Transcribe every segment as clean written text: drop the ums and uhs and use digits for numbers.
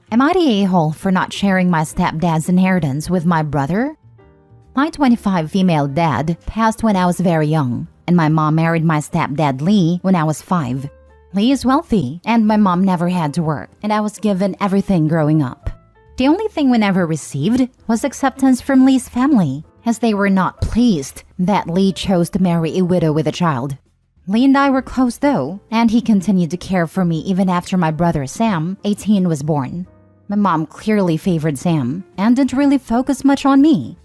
Am I the a-hole for not sharing my stepdad's inheritance with my brother? My 25 female dad passed when I was very young, and my mom married my stepdad Lee when I was 5. Lee is wealthy, and my mom never had to work, and I was given everything growing up. The only thing we never received was acceptance from Lee's family, as they were not pleased that Lee chose to marry a widow with a child. Lee and I were close though, and he continued to care for me even after my brother Sam, 18, was born. My mom clearly favored Sam and didn't really focus much on me.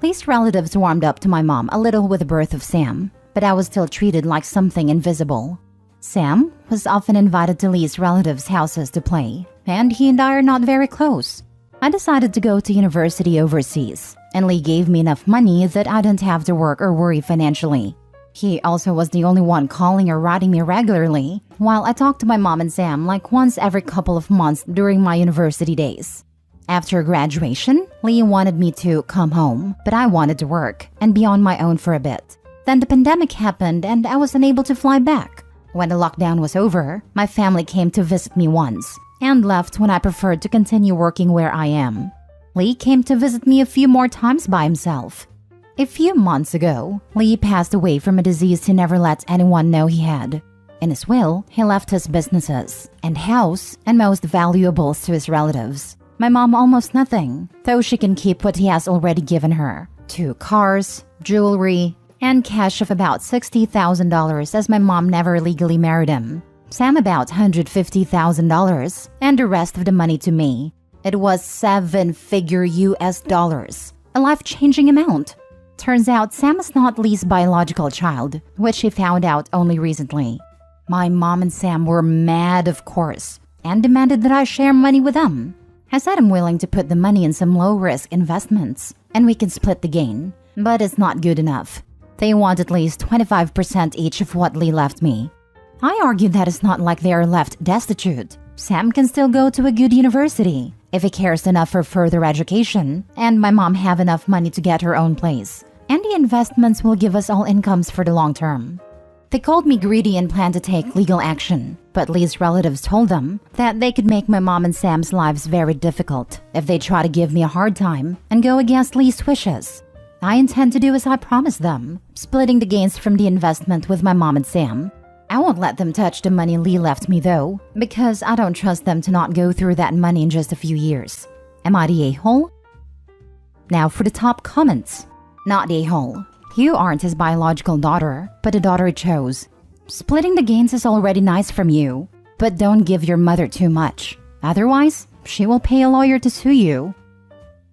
Lee's relatives warmed up to my mom a little with the birth of Sam, but I was still treated like something invisible. Sam was often invited to Lee's relatives' houses to play, and he and I are not very close. I decided to go to university overseas, and Lee gave me enough money that I didn't have to work or worry financially. He also was the only one calling or writing me regularly, while I talked to my mom and Sam like once every couple of months during my university days. After graduation, Lee wanted me to come home, but I wanted to work and be on my own for a bit. Then the pandemic happened and I was unable to fly back. When the lockdown was over, my family came to visit me once and left when I preferred to continue working where I am. Lee came to visit me a few more times by himself. A few months ago, Lee passed away from a disease he never let anyone know he had. In his will, he left his businesses and house and most valuables to his relatives. My mom almost nothing, though she can keep what he has already given her. 2 cars, jewelry, and cash of about $60,000 as my mom never legally married him. Sam about $150,000 and the rest of the money to me. It was 7-figure US dollars, a life-changing amount. Turns out Sam is not Lee's biological child, which he found out only recently. My mom and Sam were mad, of course, and demanded that I share money with them. I said I'm willing to put the money in some low-risk investments, and we can split the gain, but it's not good enough. They want at least 25% each of what Lee left me. I argued that it's not like they are left destitute. Sam can still go to a good university if he cares enough for further education, and my mom have enough money to get her own place. And the investments will give us all incomes for the long term. They called me greedy and planned to take legal action, but Lee's relatives told them that they could make my mom and Sam's lives very difficult if they try to give me a hard time and go against Lee's wishes. I intend to do as I promised them, splitting the gains from the investment with my mom and Sam. I won't let them touch the money Lee left me though, because I don't trust them to not go through that money in just a few years. Am I the a-hole? Now for the top comments. Not the a-hole. You aren't his biological daughter, but the daughter he chose. Splitting the gains is already nice from you, but don't give your mother too much. Otherwise, she will pay a lawyer to sue you.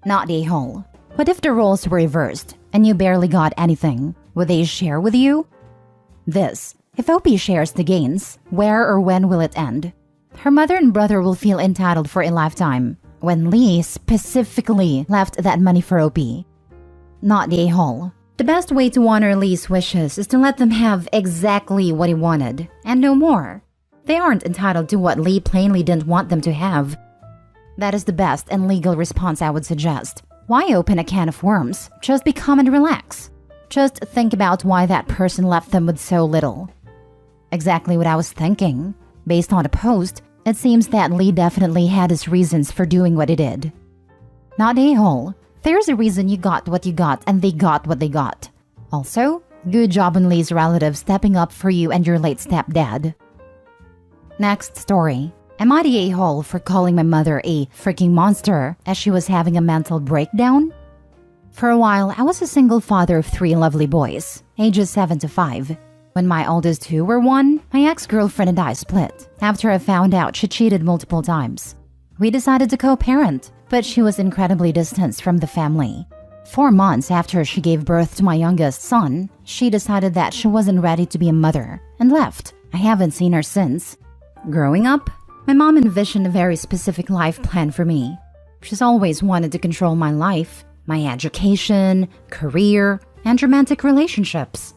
Not the a-hole. What if the roles were reversed and you barely got anything? Would they share with you? This. If OP shares the gains, where or when will it end? Her mother and brother will feel entitled for a lifetime, when Lee specifically left that money for OP. Not the a-hole. The best way to honor Lee's wishes is to let them have exactly what he wanted, and no more. They aren't entitled to what Lee plainly didn't want them to have. That is the best and legal response I would suggest. Why open a can of worms? Just be calm and relax. Just think about why that person left them with so little. Exactly what I was thinking. Based on the post, it seems that Lee definitely had his reasons for doing what he did. Not a-hole. There's a reason you got what you got and they got what they got. Also, good job on Lee's relatives stepping up for you and your late stepdad. Next story. Am I the a-hole for calling my mother a freaking monster as she was having a mental breakdown? For a while, I was a single father of 3 lovely boys, ages 7 to 5. When my oldest 2 were 1, my ex-girlfriend and I split after I found out she cheated multiple times. We decided to co-parent, but she was incredibly distanced from the family. 4 months after she gave birth to my youngest son, she decided that she wasn't ready to be a mother and left. I haven't seen her since. Growing up, my mom envisioned a very specific life plan for me. She's always wanted to control my life, my education, career, and romantic relationships.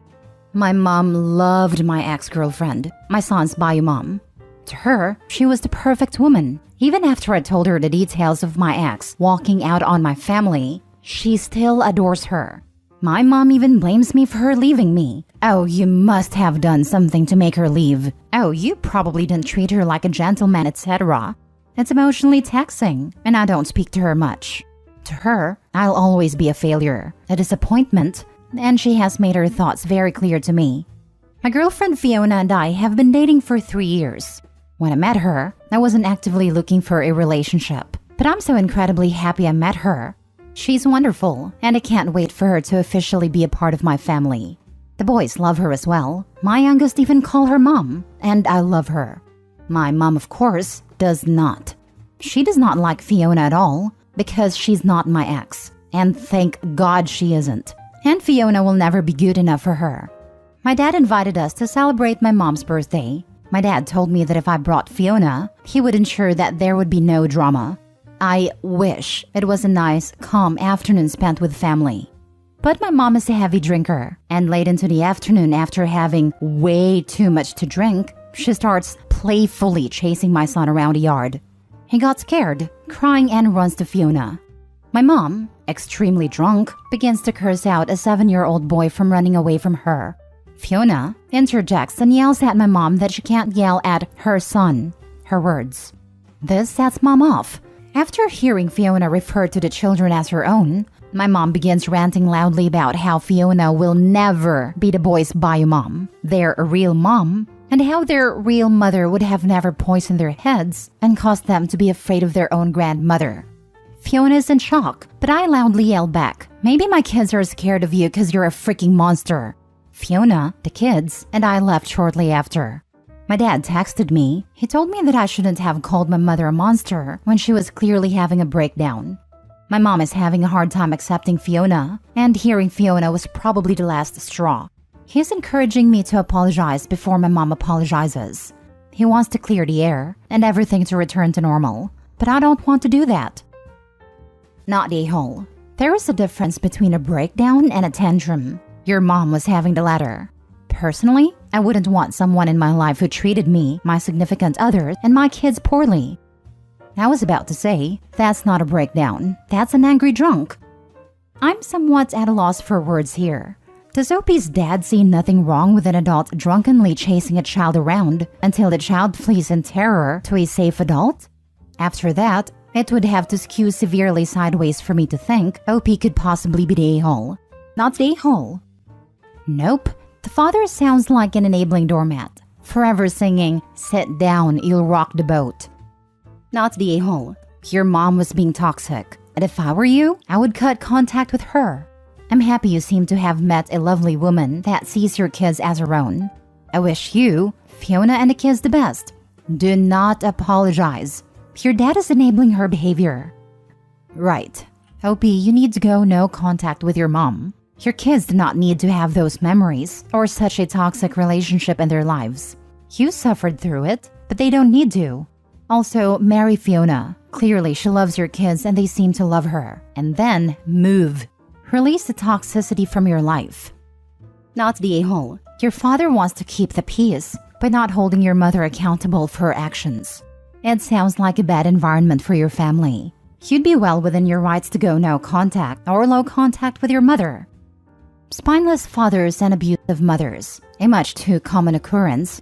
My mom loved my ex-girlfriend, my son's bio mom. To her, she was the perfect woman. Even after I told her the details of my ex walking out on my family, she still adores her. My mom even blames me for her leaving me. Oh, you must have done something to make her leave. Oh, you probably didn't treat her like a gentleman, etc. It's emotionally taxing, and I don't speak to her much. To her, I'll always be a failure, a disappointment, and she has made her thoughts very clear to me. My girlfriend Fiona and I have been dating for 3 years. When I met her, I wasn't actively looking for a relationship, but I'm so incredibly happy I met her. She's wonderful, and I can't wait for her to officially be a part of my family. The boys love her as well. My youngest even call her mom, and I love her. My mom, of course, does not. She does not like Fiona at all because she's not my ex, and thank God she isn't. And Fiona will never be good enough for her. My dad invited us to celebrate my mom's birthday. My dad told me that if I brought Fiona, he would ensure that there would be no drama. I wish it was a nice, calm afternoon spent with family. But my mom is a heavy drinker, and late into the afternoon after having way too much to drink, she starts playfully chasing my son around the yard. He got scared, crying, and runs to Fiona. My mom, extremely drunk, begins to curse out a 7-year-old boy from running away from her. Fiona interjects and yells at my mom that she can't yell at her son, her words. This sets mom off. After hearing Fiona refer to the children as her own, my mom begins ranting loudly about how Fiona will never be the boys' bio mom, their real mom, and how their real mother would have never poisoned their heads and caused them to be afraid of their own grandmother. Fiona is in shock, but I loudly yell back, "Maybe my kids are scared of you because you're a freaking monster." Fiona, the kids, and I left shortly after. My dad texted me. He told me that I shouldn't have called my mother a monster when she was clearly having a breakdown. My mom is having a hard time accepting Fiona, and hearing Fiona was probably the last straw. He's encouraging me to apologize before my mom apologizes. He wants to clear the air and everything to return to normal, but I don't want to do that. Not the a-hole. There is a difference between a breakdown and a tantrum. Your mom was having the latter. Personally, I wouldn't want someone in my life who treated me, my significant other, and my kids poorly. I was about to say, that's not a breakdown, that's an angry drunk. I'm somewhat at a loss for words here. Does Opie's dad see nothing wrong with an adult drunkenly chasing a child around until the child flees in terror to a safe adult? After that, it would have to skew severely sideways for me to think Opie could possibly be the a-hole. Not the a-hole. Nope, the father sounds like an enabling doormat, forever singing, "Sit down, you'll rock the boat." Not the a-hole. Your mom was being toxic, and if I were you, I would cut contact with her. I'm happy you seem to have met a lovely woman that sees your kids as her own. I wish you, Fiona, and the kids the best. Do not apologize. Your dad is enabling her behavior. Right. Opie, you need to go no contact with your mom. Your kids do not need to have those memories or such a toxic relationship in their lives. You suffered through it, but they don't need to. Also, marry Fiona. Clearly, she loves your kids and they seem to love her. And then, move. Release the toxicity from your life. Not the a-hole. Your father wants to keep the peace by not holding your mother accountable for her actions. It sounds like a bad environment for your family. You'd be well within your rights to go no contact or low contact with your mother. Spineless fathers and abusive mothers, a much too common occurrence.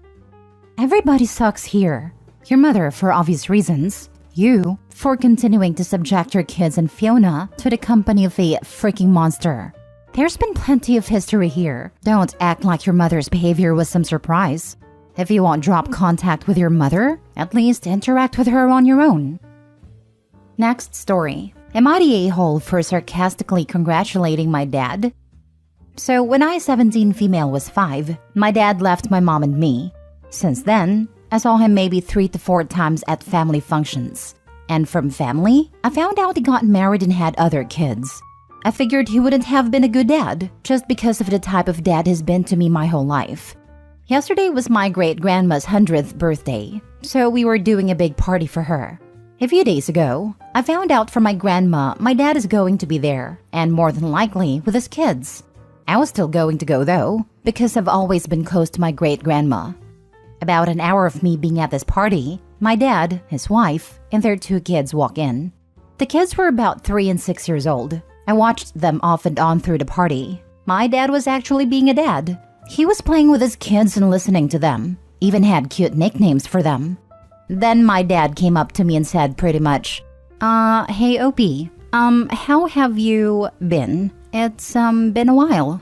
Everybody sucks here. Your mother for obvious reasons. You for continuing to subject your kids and Fiona to the company of a freaking monster. There's been plenty of history here. Don't act like your mother's behavior was some surprise. If you won't drop contact with your mother, at least interact with her on your own. Next story. Am I the a-hole for sarcastically congratulating my dad? So when I, 17 female, was 5, my dad left my mom and me. Since then, I saw him maybe 3 to 4 times at family functions. And from family, I found out he got married and had other kids. I figured he wouldn't have been a good dad, just because of the type of dad he's been to me my whole life. Yesterday was my great-grandma's 100th birthday, so we were doing a big party for her. A few days ago, I found out from my grandma my dad is going to be there, and more than likely with his kids. I was still going to go though, because I've always been close to my great-grandma. About an hour of me being at this party, my dad, his wife, and their 2 kids walk in. The kids were about 3 and 6 years old. I watched them off and on through the party. My dad was actually being a dad. He was playing with his kids and listening to them, even had cute nicknames for them. Then my dad came up to me and said pretty much, hey Opie, how have you been? It's been a while.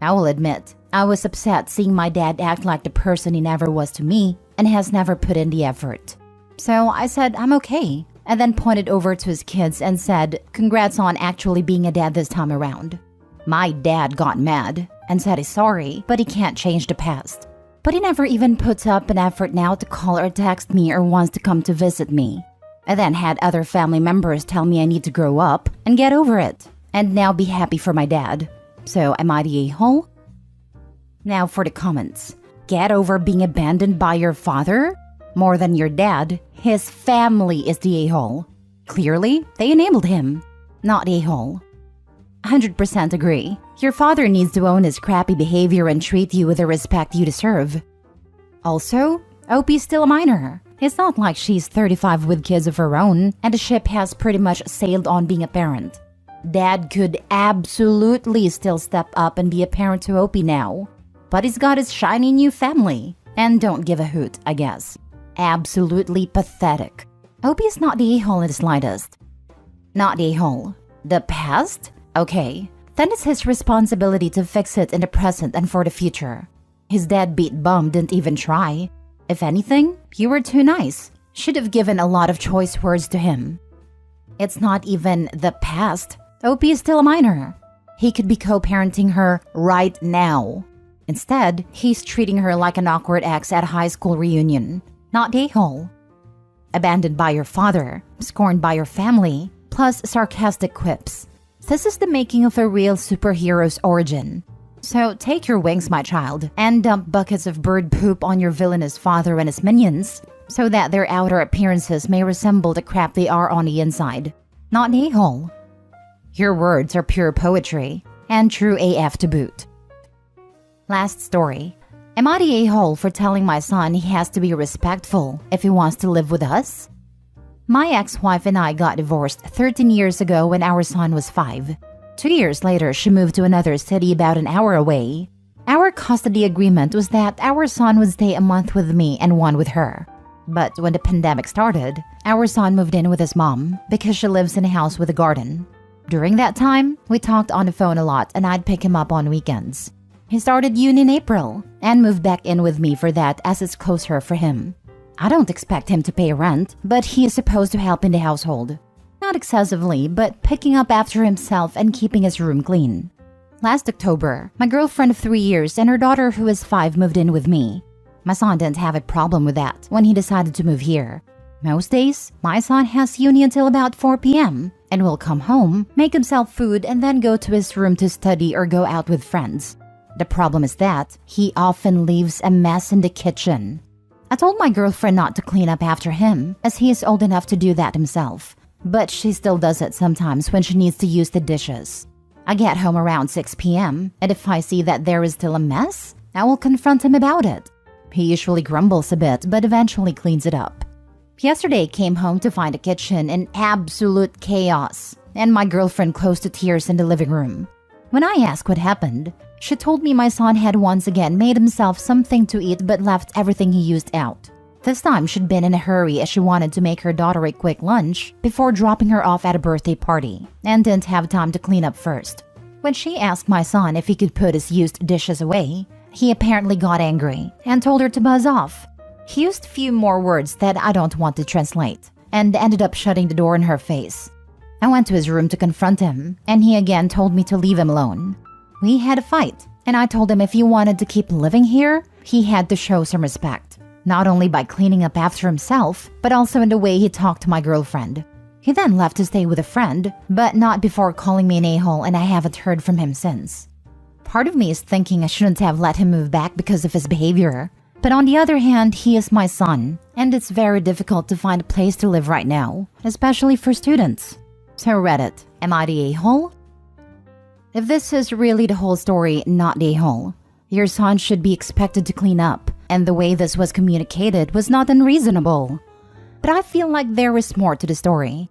I will admit, I was upset seeing my dad act like the person he never was to me and has never put in the effort. So I said I'm okay, and then pointed over to his kids and said, congrats on actually being a dad this time around. My dad got mad and said he's sorry, but he can't change the past. But he never even puts up an effort now to call or text me or wants to come to visit me. I then had other family members tell me I need to grow up and get over it, and now be happy for my dad. So am I the a-hole? Now for the comments. Get over being abandoned by your father? More than your dad, his family is the a-hole. Clearly, they enabled him, not the a-hole. 100% agree. Your father needs to own his crappy behavior and treat you with the respect you deserve. Also, Opie's still a minor. It's not like she's 35 with kids of her own and the ship has pretty much sailed on being a parent. Dad could absolutely still step up and be a parent to Opie now. But he's got his shiny new family and don't give a hoot, I guess. Absolutely pathetic. Opie's not the a-hole in the slightest. Not the a-hole. The past? Okay, then it's his responsibility to fix it in the present and for the future. His deadbeat bum didn't even try. If anything, you were too nice. Should have given a lot of choice words to him. It's not even the past. Opie is still a minor. He could be co-parenting her right now. Instead, he's treating her like an awkward ex at a high school reunion. Not the a-hole. Abandoned by your father, scorned by your family, plus sarcastic quips. This is the making of a real superhero's origin. So take your wings, my child, and dump buckets of bird poop on your villainous father and his minions, so that their outer appearances may resemble the crap they are on the inside. Not the a-hole. Your words are pure poetry, and true AF to boot. Last story. Am I the a-hole for telling my son he has to be respectful if he wants to live with us? My ex-wife and I got divorced 13 years ago when our son was 5. 2 years later, she moved to another city about an hour away. Our custody agreement was that our son would stay a month with me and 1 with her. But when the pandemic started, our son moved in with his mom because she lives in a house with a garden. During that time, we talked on the phone a lot and I'd pick him up on weekends. He started uni in April and moved back in with me for that as it's closer for him. I don't expect him to pay rent, but he is supposed to help in the household. Not excessively, but picking up after himself and keeping his room clean. Last October, my girlfriend of 3 years and her daughter who is 5 moved in with me. My son didn't have a problem with that when he decided to move here. Most days, my son has uni until about 4 p.m. and will come home, make himself food and then go to his room to study or go out with friends. The problem is that he often leaves a mess in the kitchen. I told my girlfriend not to clean up after him, as he is old enough to do that himself. But she still does it sometimes when she needs to use the dishes. I get home around 6 p.m., and if I see that there is still a mess, I will confront him about it. He usually grumbles a bit, but eventually cleans it up. Yesterday, came home to find the kitchen in absolute chaos, and my girlfriend close to tears in the living room. When I asked what happened, she told me my son had once again made himself something to eat but left everything he used out. This time she'd been in a hurry as she wanted to make her daughter a quick lunch before dropping her off at a birthday party and didn't have time to clean up first. When she asked my son if he could put his used dishes away, he apparently got angry and told her to buzz off. He used few more words that I don't want to translate and ended up shutting the door in her face. I went to his room to confront him and he again told me to leave him alone. We had a fight, and I told him if he wanted to keep living here, he had to show some respect. Not only by cleaning up after himself, but also in the way he talked to my girlfriend. He then left to stay with a friend, but not before calling me an a-hole, and I haven't heard from him since. Part of me is thinking I shouldn't have let him move back because of his behavior. But on the other hand, he is my son, and it's very difficult to find a place to live right now, especially for students. So Reddit, am I the a-hole? If this is really the whole story, not the a-hole, your son should be expected to clean up, and the way this was communicated was not unreasonable. But I feel like there is more to the story.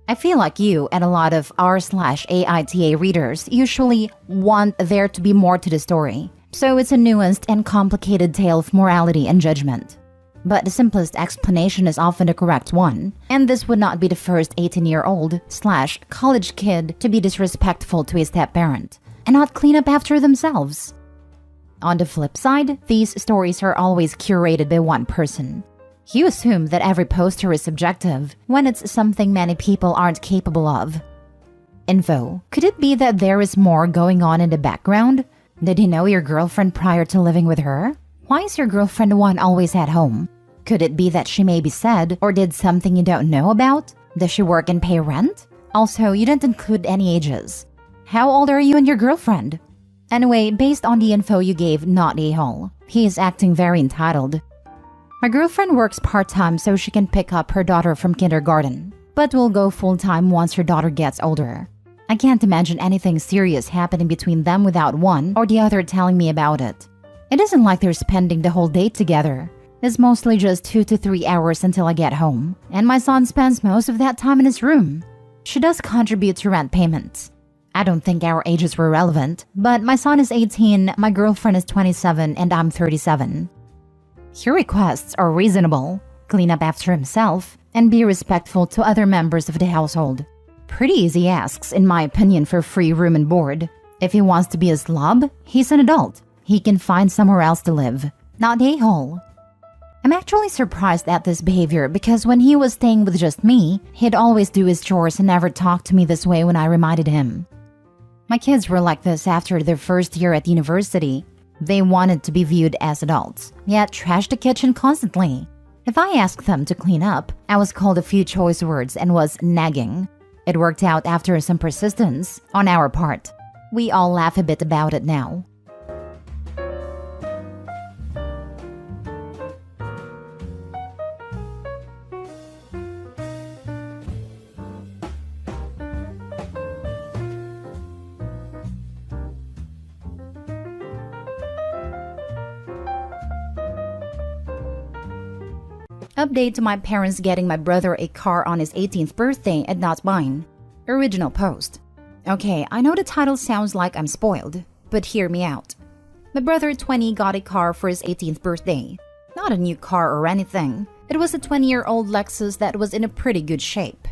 I feel like you and a lot of r/AITA readers usually want there to be more to the story, so it's a nuanced and complicated tale of morality and judgment. But the simplest explanation is often the correct one, and this would not be the first 18-year-old/college kid to be disrespectful to a step-parent and not clean up after themselves. On the flip side, these stories are always curated by one person. You assume that every poster is subjective when it's something many people aren't capable of. Info: could it be that there is more going on in the background? Did you know your girlfriend prior to living with her? Why is your girlfriend the one always at home? Could it be that she maybe said or did something you don't know about? Does she work and pay rent? Also, you didn't include any ages. How old are you and your girlfriend? Anyway, based on the info you gave, not a-hole. He is acting very entitled. My girlfriend works part-time so she can pick up her daughter from kindergarten, but will go full-time once her daughter gets older. I can't imagine anything serious happening between them without one or the other telling me about it. It isn't like they're spending the whole day together. It's mostly just 2 to 3 hours until I get home, and my son spends most of that time in his room. She does contribute to rent payments. I don't think our ages were relevant, but my son is 18, my girlfriend is 27, and I'm 37. Your requests are reasonable. Clean up after himself and be respectful to other members of the household. Pretty easy asks, in my opinion, for free room and board. If he wants to be a slob, he's an adult. He can find somewhere else to live, not a-hole. I'm actually surprised at this behavior because when he was staying with just me, he'd always do his chores and never talk to me this way when I reminded him. My kids were like this after their first year at university. They wanted to be viewed as adults, yet trashed the kitchen constantly. If I asked them to clean up, I was called a few choice words and was nagging. It worked out after some persistence on our part. We all laugh a bit about it now. Update to my parents getting my brother a car on his 18th birthday and not mine. Original post. Okay, I know the title sounds like I'm spoiled, but hear me out. My brother 20 got a car for his 18th birthday. Not a new car or anything. It was a 20-year-old Lexus that was in a pretty good shape.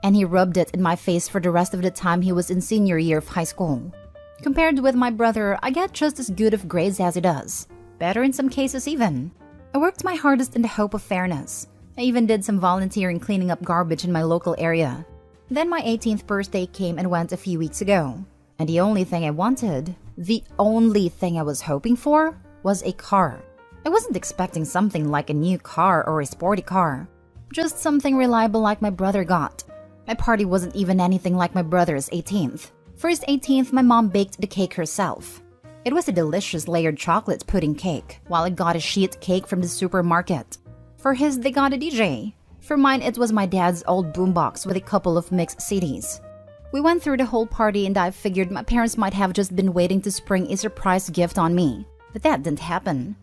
And he rubbed it in my face for the rest of the time he was in senior year of high school. Compared with my brother, I get just as good of grades as he does. Better in some cases even. I worked my hardest in the hope of fairness. I even did some volunteering cleaning up garbage in my local area. Then my 18th birthday came and went a few weeks ago. And the only thing I wanted, the only thing I was hoping for, was a car. I wasn't expecting something like a new car or a sporty car. Just something reliable like my brother got. My party wasn't even anything like my brother's 18th. For his 18th, my mom baked the cake herself. It was a delicious layered chocolate pudding cake, while I got a sheet cake from the supermarket. For his, they got a DJ. For mine, it was my dad's old boombox with a couple of mixed CDs. We went through the whole party and I figured my parents might have just been waiting to spring a surprise gift on me. But that didn't happen.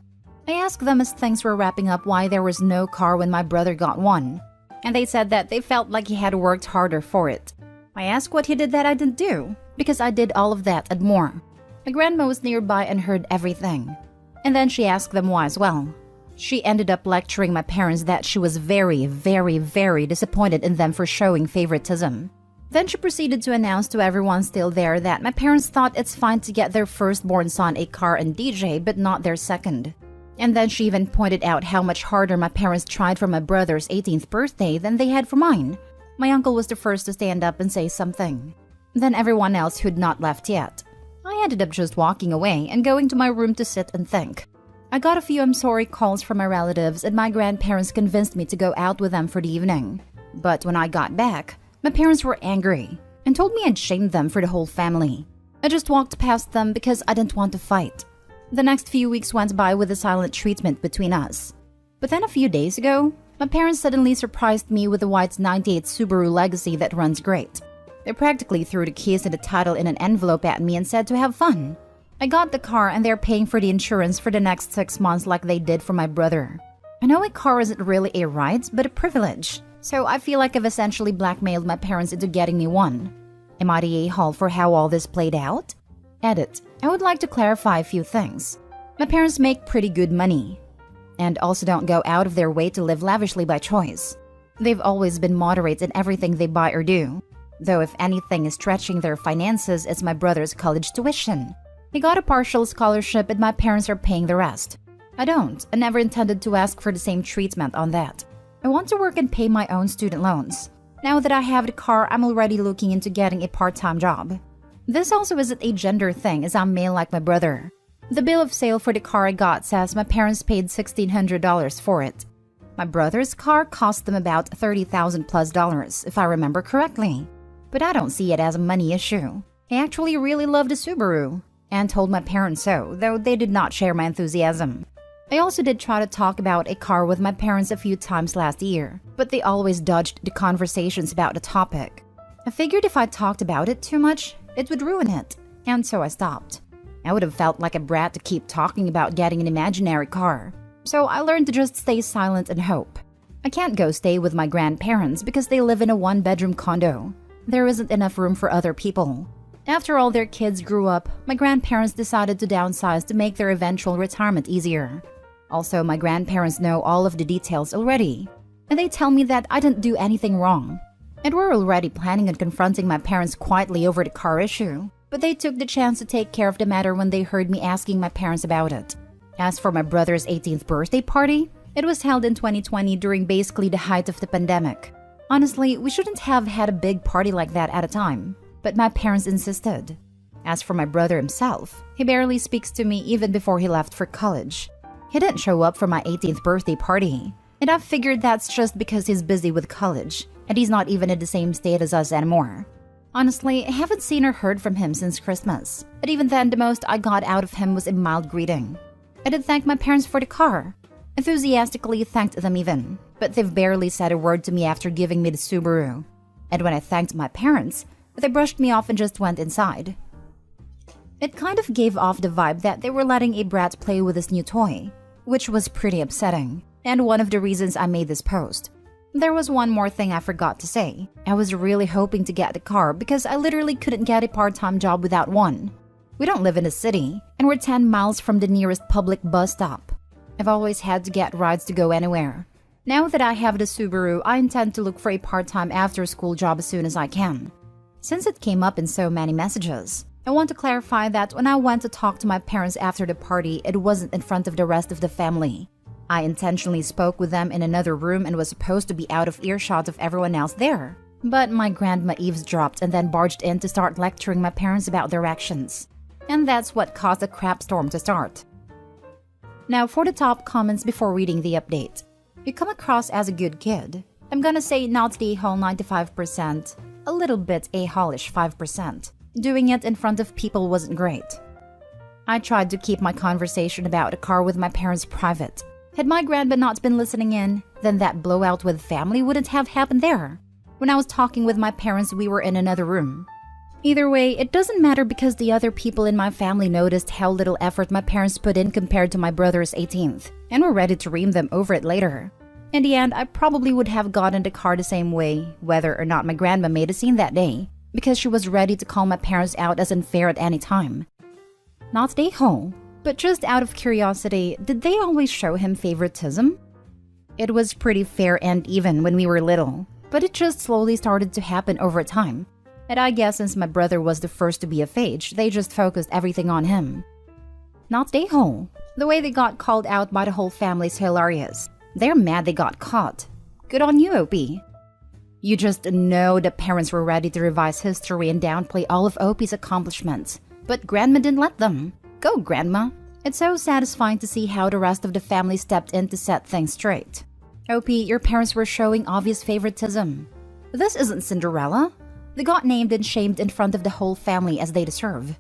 I asked them as things were wrapping up why there was no car when my brother got one. And they said that they felt like he had worked harder for it. I asked what he did that I didn't do, because I did all of that and more. My grandma was nearby and heard everything. And then she asked them why as well. She ended up lecturing my parents that she was very, very, very disappointed in them for showing favoritism. Then she proceeded to announce to everyone still there that my parents thought it's fine to get their firstborn son a car and DJ, but not their second. And then she even pointed out how much harder my parents tried for my brother's 18th birthday than they had for mine. My uncle was the first to stand up and say something. Then everyone else who'd not left yet. I ended up just walking away and going to my room to sit and think. I got a few I'm sorry calls from my relatives and my grandparents convinced me to go out with them for the evening. But when I got back, my parents were angry and told me I'd shamed them for the whole family. I just walked past them because I didn't want to fight. The next few weeks went by with a silent treatment between us. But then a few days ago, my parents suddenly surprised me with a white 98 Subaru Legacy that runs great. They practically threw the keys and the title in an envelope at me and said to have fun. I got the car and they're paying for the insurance for the next 6 months like they did for my brother. I know a car isn't really a right, but a privilege. So I feel like I've essentially blackmailed my parents into getting me one. Am I the a-hole for how all this played out? Edit. I would like to clarify a few things. My parents make pretty good money. and also don't go out of their way to live lavishly by choice. They've always been moderate in everything they buy or do. Though if anything is stretching their finances, it's my brother's college tuition. He got a partial scholarship and my parents are paying the rest. I don't, and never intended to ask for the same treatment on that. I want to work and pay my own student loans. Now that I have the car, I'm already looking into getting a part-time job. This also isn't a gender thing, as I'm male like my brother. The bill of sale for the car I got says my parents paid $1,600 for it. My brother's car cost them about $30,000+, if I remember correctly. But I don't see it as a money issue. I actually really loved a Subaru, and told my parents so, though they did not share my enthusiasm. I also did try to talk about a car with my parents a few times last year, but they always dodged the conversations about the topic. I figured if I talked about it too much, it would ruin it, and so I stopped. I would have felt like a brat to keep talking about getting an imaginary car, so I learned to just stay silent and hope. I can't go stay with my grandparents because they live in a one-bedroom condo. There isn't enough room for other people. After all their kids grew up, my grandparents decided to downsize to make their eventual retirement easier. Also, my grandparents know all of the details already, and they tell me that I didn't do anything wrong. And we're already planning on confronting my parents quietly over the car issue, but they took the chance to take care of the matter when they heard me asking my parents about it. As for my brother's 18th birthday party, it was held in 2020 during basically the height of the pandemic. Honestly, we shouldn't have had a big party like that at a time, but my parents insisted. As for my brother himself, he barely speaks to me even before he left for college. He didn't show up for my 18th birthday party, and I've figured that's just because he's busy with college, and he's not even in the same state as us anymore. Honestly, I haven't seen or heard from him since Christmas, and even then the most I got out of him was a mild greeting. I did thank my parents for the car. Enthusiastically thanked them even, but they've barely said a word to me after giving me the Subaru. And when I thanked my parents, they brushed me off and just went inside. It kind of gave off the vibe that they were letting a brat play with his new toy, which was pretty upsetting, and one of the reasons I made this post. There was one more thing I forgot to say. I was really hoping to get the car because I literally couldn't get a part-time job without one. We don't live in a city, and we're 10 miles from the nearest public bus stop. I've always had to get rides to go anywhere. Now that I have the Subaru, I intend to look for a part-time after-school job as soon as I can. Since it came up in so many messages, I want to clarify that when I went to talk to my parents after the party, it wasn't in front of the rest of the family. I intentionally spoke with them in another room and was supposed to be out of earshot of everyone else there. But my grandma eavesdropped and then barged in to start lecturing my parents about their actions. And that's what caused a crap storm to start. Now for the top comments before reading the update. You come across as a good kid. I'm gonna say not the whole 95%, a little bit a-holish 5%. Doing it in front of people wasn't great. I tried to keep my conversation about the car with my parents private. Had my grandma not been listening in, then that blowout with family wouldn't have happened there. When I was talking with my parents, we were in another room. Either way, it doesn't matter because the other people in my family noticed how little effort my parents put in compared to my brother's 18th, and were ready to ream them over it later. In the end, I probably would have gotten the car the same way, whether or not my grandma made a scene that day, because she was ready to call my parents out as unfair at any time. Not the whole, but just out of curiosity, did they always show him favoritism? It was pretty fair and even when we were little, but it just slowly started to happen over time. And I guess since my brother was the first to be of age, they just focused everything on him. Not they whole. The way they got called out by the whole family is hilarious. They're mad they got caught. Good on you, Opie. You just know the parents were ready to revise history and downplay all of Opie's accomplishments. But Grandma didn't let them. Go, Grandma. It's so satisfying to see how the rest of the family stepped in to set things straight. Opie, your parents were showing obvious favoritism. This isn't Cinderella. They got named and shamed in front of the whole family as they deserve.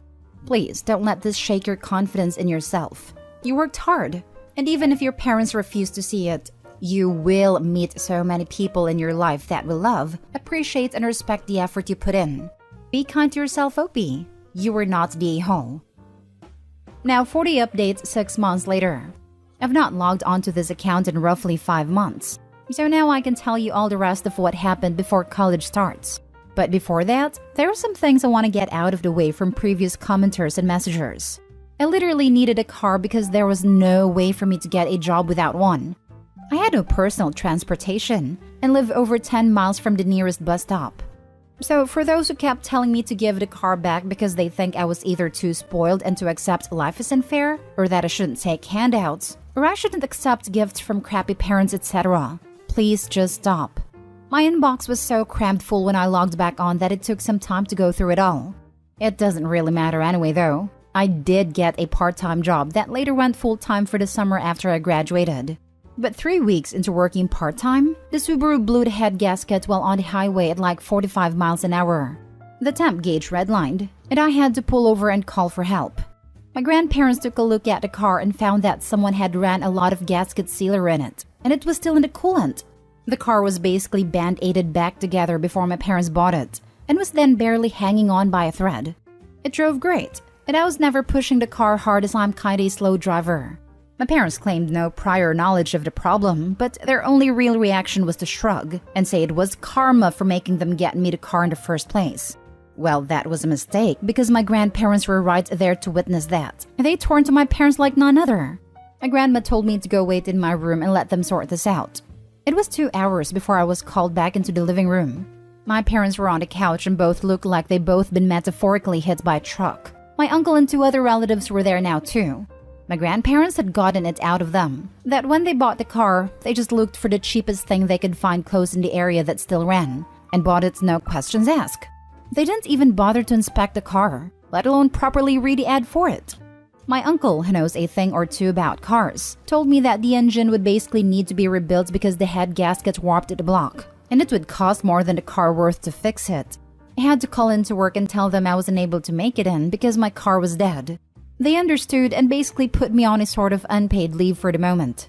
Please, don't let this shake your confidence in yourself. You worked hard, and even if your parents refuse to see it, you will meet so many people in your life that will love, appreciate, and respect the effort you put in. Be kind to yourself, Opie. You were not the a-hole. Now for the updates 6 months later. I've not logged onto this account in roughly 5 months, so now I can tell you all the rest of what happened before college starts. But before that, there are some things I want to get out of the way from previous commenters and messengers. I literally needed a car because there was no way for me to get a job without one. I had no personal transportation and lived over 10 miles from the nearest bus stop. So for those who kept telling me to give the car back because they think I was either too spoiled and to accept life isn't fair, or that I shouldn't take handouts, or I shouldn't accept gifts from crappy parents, etc., please just stop. My inbox was so crammed full when I logged back on that it took some time to go through it all. It doesn't really matter anyway though. I did get a part-time job that later went full-time for the summer after I graduated. But 3 weeks into working part-time, the Subaru blew the head gasket while on the highway at like 45 miles an hour. The temp gauge redlined, and I had to pull over and call for help. My grandparents took a look at the car and found that someone had ran a lot of gasket sealer in it, and it was still in the coolant. The car was basically band-aided back together before my parents bought it, and was then barely hanging on by a thread. It drove great, and I was never pushing the car hard as I'm kinda a slow driver. My parents claimed no prior knowledge of the problem, but their only real reaction was to shrug and say it was karma for making them get me the car in the first place. Well, that was a mistake because my grandparents were right there to witness that. They turned to my parents like none other. My grandma told me to go wait in my room and let them sort this out. It was 2 hours before I was called back into the living room. My parents were on the couch and both looked like they'd both been metaphorically hit by a truck. My uncle and 2 other relatives were there now too. My grandparents had gotten it out of them that when they bought the car, they just looked for the cheapest thing they could find close in the area that still ran, and bought it no questions asked. They didn't even bother to inspect the car, let alone properly read the ad for it. My uncle, who knows a thing or two about cars, told me that the engine would basically need to be rebuilt because the head gasket warped at the block, and it would cost more than the car worth to fix it. I had to call into work and tell them I wasn't able to make it in because my car was dead. They understood and basically put me on a sort of unpaid leave for the moment.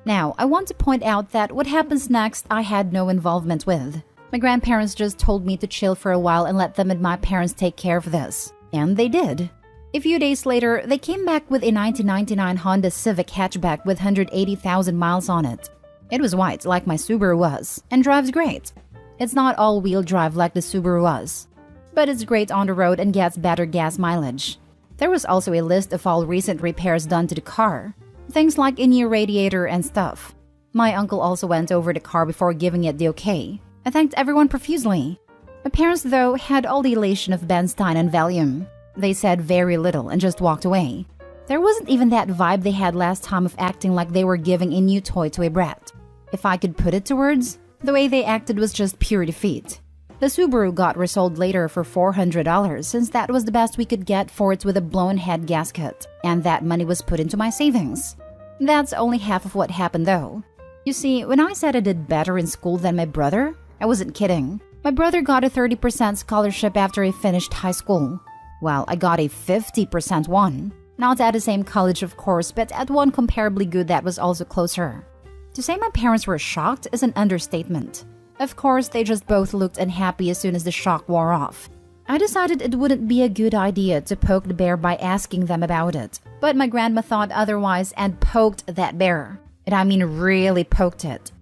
Now, I want to point out that what happens next I had no involvement with. My grandparents just told me to chill for a while and let them and my parents take care of this. And they did. A few days later, they came back with a 1999 Honda Civic hatchback with 180,000 miles on it. It was white like my Subaru was, and drives great. It's not all-wheel drive like the Subaru was, but it's great on the road and gets better gas mileage. There was also a list of all recent repairs done to the car, things like a new radiator and stuff. My uncle also went over the car before giving it the okay. I thanked everyone profusely. My parents, though, had all the elation of Benstein and Valium. They said very little and just walked away. There wasn't even that vibe they had last time of acting like they were giving a new toy to a brat. If I could put it to words, the way they acted was just pure defeat. The Subaru got resold later for $400 since that was the best we could get for it with a blown head gasket, and that money was put into my savings. That's only half of what happened though. You see, when I said I did better in school than my brother, I wasn't kidding. My brother got a 30% scholarship after he finished high school, while I got a 50% one. Not at the same college of course, but at one comparably good that was also closer. To say my parents were shocked is an understatement. Of course, they just both looked unhappy as soon as the shock wore off. I decided it wouldn't be a good idea to poke the bear by asking them about it, but my grandma thought otherwise and poked that bear. And I mean really poked it.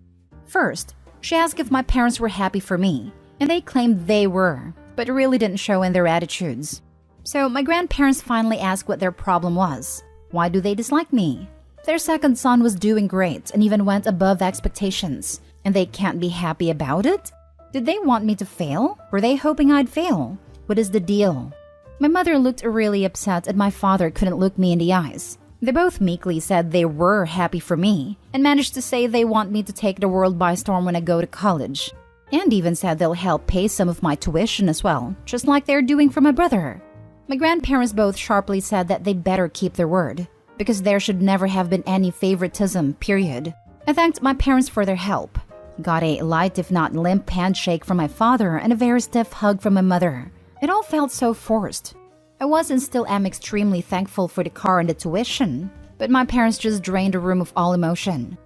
First, she asked if my parents were happy for me, and they claimed they were, but really didn't show in their attitudes. So my grandparents finally asked what their problem was. Why do they dislike me? Their second son was doing great and even went above expectations. And they can't be happy about it? Did they want me to fail? Were they hoping I'd fail? What is the deal? My mother looked really upset and my father couldn't look me in the eyes. They both meekly said they were happy for me and managed to say they want me to take the world by storm when I go to college. And even said they'll help pay some of my tuition as well, just like they're doing for my brother. My grandparents both sharply said that they'd better keep their word, because there should never have been any favoritism, period. I thanked my parents for their help. Got a light if not limp handshake from my father and a very stiff hug from my mother. It all felt so forced. I was and still am extremely thankful for the car and the tuition, but my parents just drained the room of all emotion.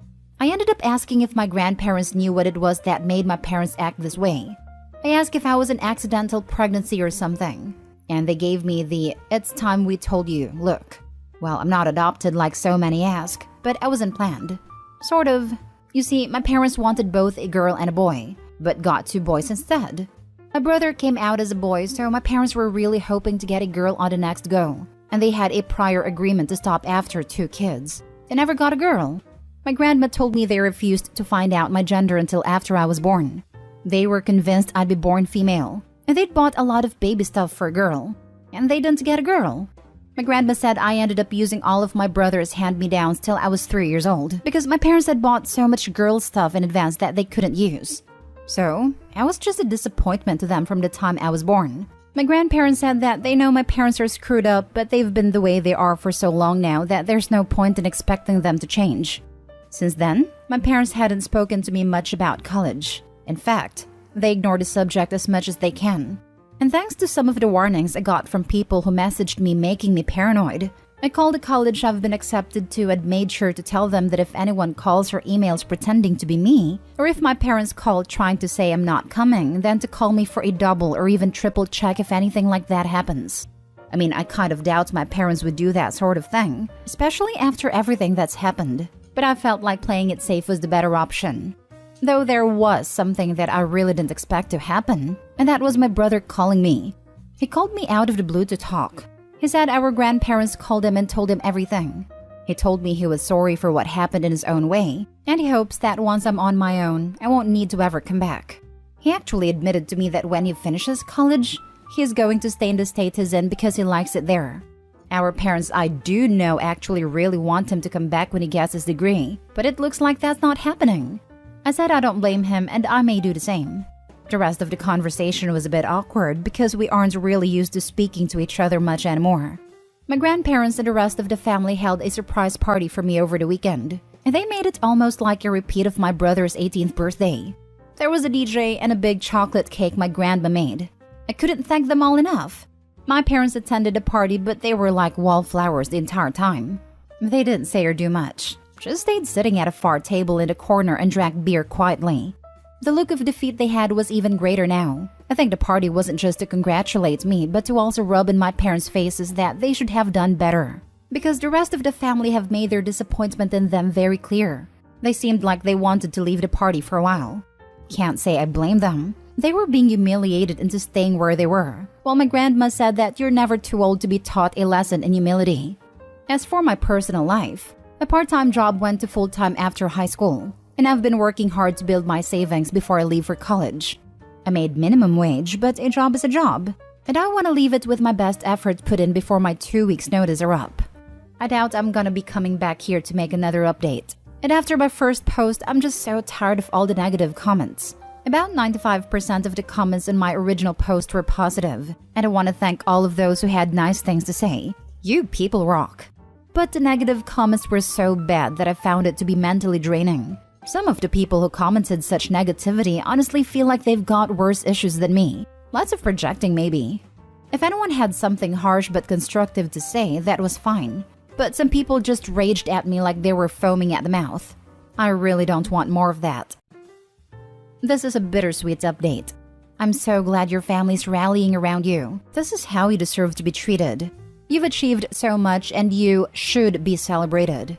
I ended up asking if my grandparents knew what it was that made my parents act this way. I asked if I was an accidental pregnancy or something, and they gave me the "it's time we told you" look. Well, I'm not adopted like so many ask, but I wasn't planned. Sort of. You see, my parents wanted both a girl and a boy, but got 2 boys instead. My brother came out as a boy, so my parents were really hoping to get a girl on the next go. and they had a prior agreement to stop after 2 kids. They never got a girl. My grandma told me they refused to find out my gender until after I was born. They were convinced I'd be born female, and they'd bought a lot of baby stuff for a girl, and they didn't get a girl. My grandma said I ended up using all of my brother's hand-me-downs till I was 3 years old because my parents had bought so much girl stuff in advance that they couldn't use. So, I was just a disappointment to them from the time I was born. My grandparents said that they know my parents are screwed up, but they've been the way they are for so long now that there's no point in expecting them to change. Since then, my parents hadn't spoken to me much about college. In fact, they ignore the subject as much as they can. And thanks to some of the warnings I got from people who messaged me making me paranoid, I called the college I've been accepted to and made sure to tell them that if anyone calls or emails pretending to be me, or if my parents call trying to say I'm not coming, then to call me for a double or even triple check if anything like that happens. I mean, I kind of doubt my parents would do that sort of thing, especially after everything that's happened. But I felt like playing it safe was the better option. Though there was something that I really didn't expect to happen, and that was my brother calling me. He called me out of the blue to talk. He said our grandparents called him and told him everything. He told me he was sorry for what happened in his own way, and he hopes that once I'm on my own, I won't need to ever come back. He actually admitted to me that when he finishes college, he is going to stay in the state he's in because he likes it there. Our parents, I do know, actually really want him to come back when he gets his degree, but it looks like that's not happening. I said I don't blame him and I may do the same. The rest of the conversation was a bit awkward because we aren't really used to speaking to each other much anymore. My grandparents and the rest of the family held a surprise party for me over the weekend, and they made it almost like a repeat of my brother's 18th birthday. There was a DJ and a big chocolate cake my grandma made. I couldn't thank them all enough. My parents attended the party, but they were like wallflowers the entire time. They didn't say or do much. Just stayed sitting at a far table in the corner and drank beer quietly. The look of defeat they had was even greater now. I think the party wasn't just to congratulate me, but to also rub in my parents' faces that they should have done better. Because the rest of the family have made their disappointment in them very clear. They seemed like they wanted to leave the party for a while. Can't say I blame them. They were being humiliated into staying where they were, while my grandma said that you're never too old to be taught a lesson in humility. As for my personal life, a part-time job went to full-time after high school, and I've been working hard to build my savings before I leave for college. I made minimum wage, but a job is a job, and I want to leave it with my best effort put in before my 2 weeks' notice are up. I doubt I'm gonna be coming back here to make another update. And after my first post, I'm just so tired of all the negative comments. About 95% of the comments in my original post were positive, and I want to thank all of those who had nice things to say. You people rock. But the negative comments were so bad that I found it to be mentally draining. Some of the people who commented such negativity honestly feel like they've got worse issues than me. Lots of projecting maybe. If anyone had something harsh but constructive to say, that was fine. But some people just raged at me like they were foaming at the mouth. I really don't want more of that. This is a bittersweet update. I'm so glad your family's rallying around you. This is how you deserve to be treated. You've achieved so much and you should be celebrated.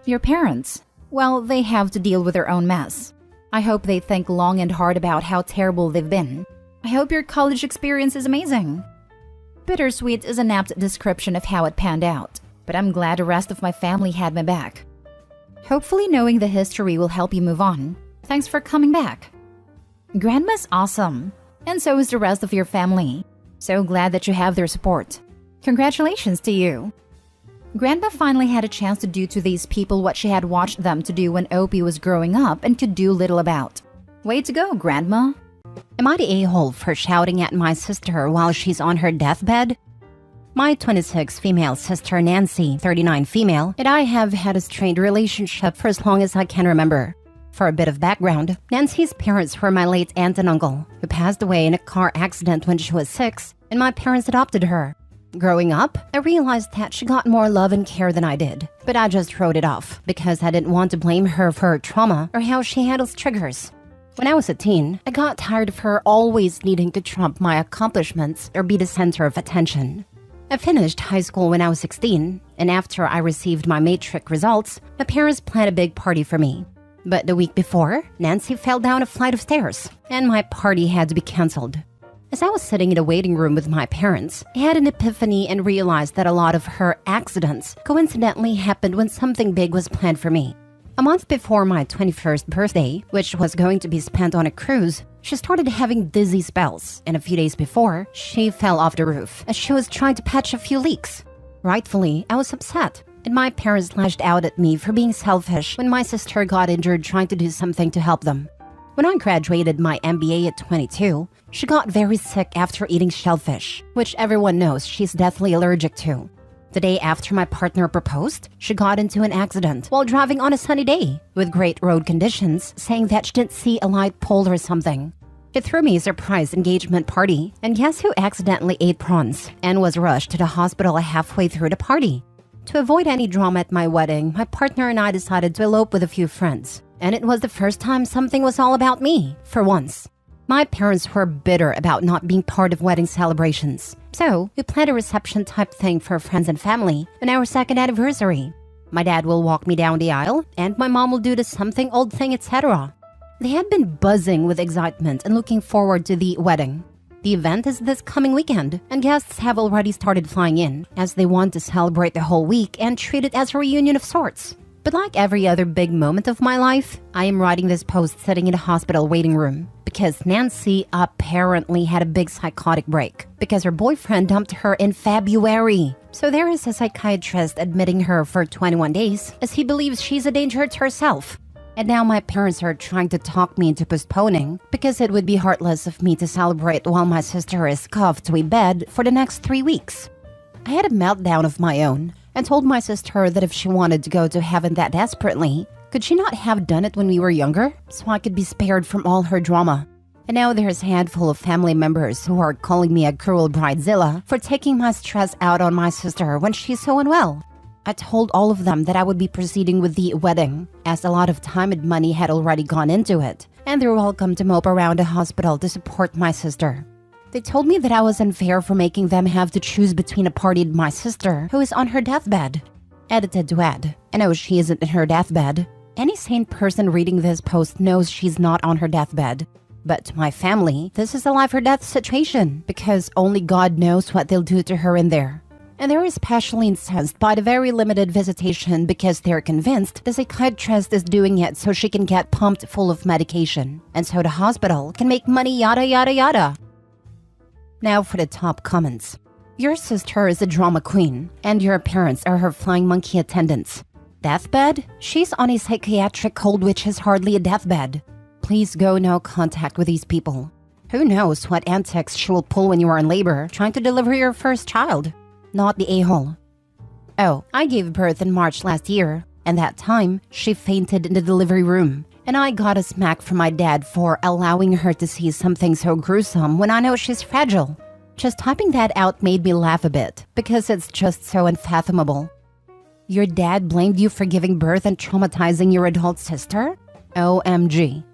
Your parents, well, they have to deal with their own mess. I hope they think long and hard about how terrible they've been. I hope your college experience is amazing. Bittersweet is an apt description of how it panned out, but I'm glad the rest of my family had my back. Hopefully knowing the history will help you move on. Thanks for coming back. Grandma's awesome, and so is the rest of your family. So glad that you have their support. Congratulations to you. Grandma finally had a chance to do to these people what she had watched them to do when Opie was growing up and could do little about. Way to go, Grandma. Am I the a-hole for shouting at my sister while she's on her deathbed? My 26 female sister Nancy, 39 female, and I have had a strained relationship for as long as I can remember. For a bit of background, Nancy's parents were my late aunt and uncle, who passed away in a car accident when she was 6, and my parents adopted her. Growing up, I realized that she got more love and care than I did, but I just wrote it off because I didn't want to blame her for her trauma or how she handles triggers. When I was a teen, I got tired of her always needing to trump my accomplishments or be the center of attention. I finished high school when I was 16, and after I received my matric results, my parents planned a big party for me. But the week before, Nancy fell down a flight of stairs, and my party had to be canceled. As I was sitting in a waiting room with my parents, I had an epiphany and realized that a lot of her accidents coincidentally happened when something big was planned for me. A month before my 21st birthday, which was going to be spent on a cruise, she started having dizzy spells, and a few days before, she fell off the roof as she was trying to patch a few leaks. Rightfully, I was upset, and my parents lashed out at me for being selfish when my sister got injured trying to do something to help them. When I graduated my MBA at 22, she got very sick after eating shellfish, which everyone knows she's deathly allergic to. The day after my partner proposed, she got into an accident while driving on a sunny day with great road conditions, saying that she didn't see a light pole or something. She threw me a surprise engagement party, and guess who accidentally ate prawns and was rushed to the hospital halfway through the party? To avoid any drama at my wedding, my partner and I decided to elope with a few friends, and it was the first time something was all about me, for once. My parents were bitter about not being part of wedding celebrations, so we planned a reception type thing for friends and family on our second anniversary. My dad will walk me down the aisle, and my mom will do the something old thing, etc. They had been buzzing with excitement and looking forward to the wedding. The event is this coming weekend, and guests have already started flying in, as they want to celebrate the whole week and treat it as a reunion of sorts. But like every other big moment of my life, I am writing this post sitting in a hospital waiting room because Nancy apparently had a big psychotic break because her boyfriend dumped her in February. So there is a psychiatrist admitting her for 21 days as he believes she's a danger to herself. And now my parents are trying to talk me into postponing because it would be heartless of me to celebrate while my sister is cuffed to a bed for the next 3 weeks. I had a meltdown of my own and told my sister that if she wanted to go to heaven that desperately, could she not have done it when we were younger so I could be spared from all her drama? And now there's a handful of family members who are calling me a cruel bridezilla for taking my stress out on my sister when she's so unwell. I told all of them that I would be proceeding with the wedding, as a lot of time and money had already gone into it, and they're welcome to mope around a hospital to support my sister. They told me that I was unfair for making them have to choose between a party and my sister, who is on her deathbed. Edited to add, I know she isn't in her deathbed. Any sane person reading this post knows she's not on her deathbed. But to my family, this is a life or death situation, because only God knows what they'll do to her in there. And they're especially incensed by the very limited visitation because they're convinced the psychiatrist is doing it so she can get pumped full of medication, and so the hospital can make money, yada yada yada. Now for the top comments. Your sister is a drama queen, and your parents are her flying monkey attendants. Deathbed? She's on a psychiatric hold which is hardly a deathbed. Please go no contact with these people. Who knows what antics she will pull when you are in labor trying to deliver your first child. Not the a-hole. Oh, I gave birth in March last year, and that time, she fainted in the delivery room, and I got a smack from my dad for allowing her to see something so gruesome when I know she's fragile. Just typing that out made me laugh a bit, because it's just so unfathomable. Your dad blamed you for giving birth and traumatizing your adult sister? OMG.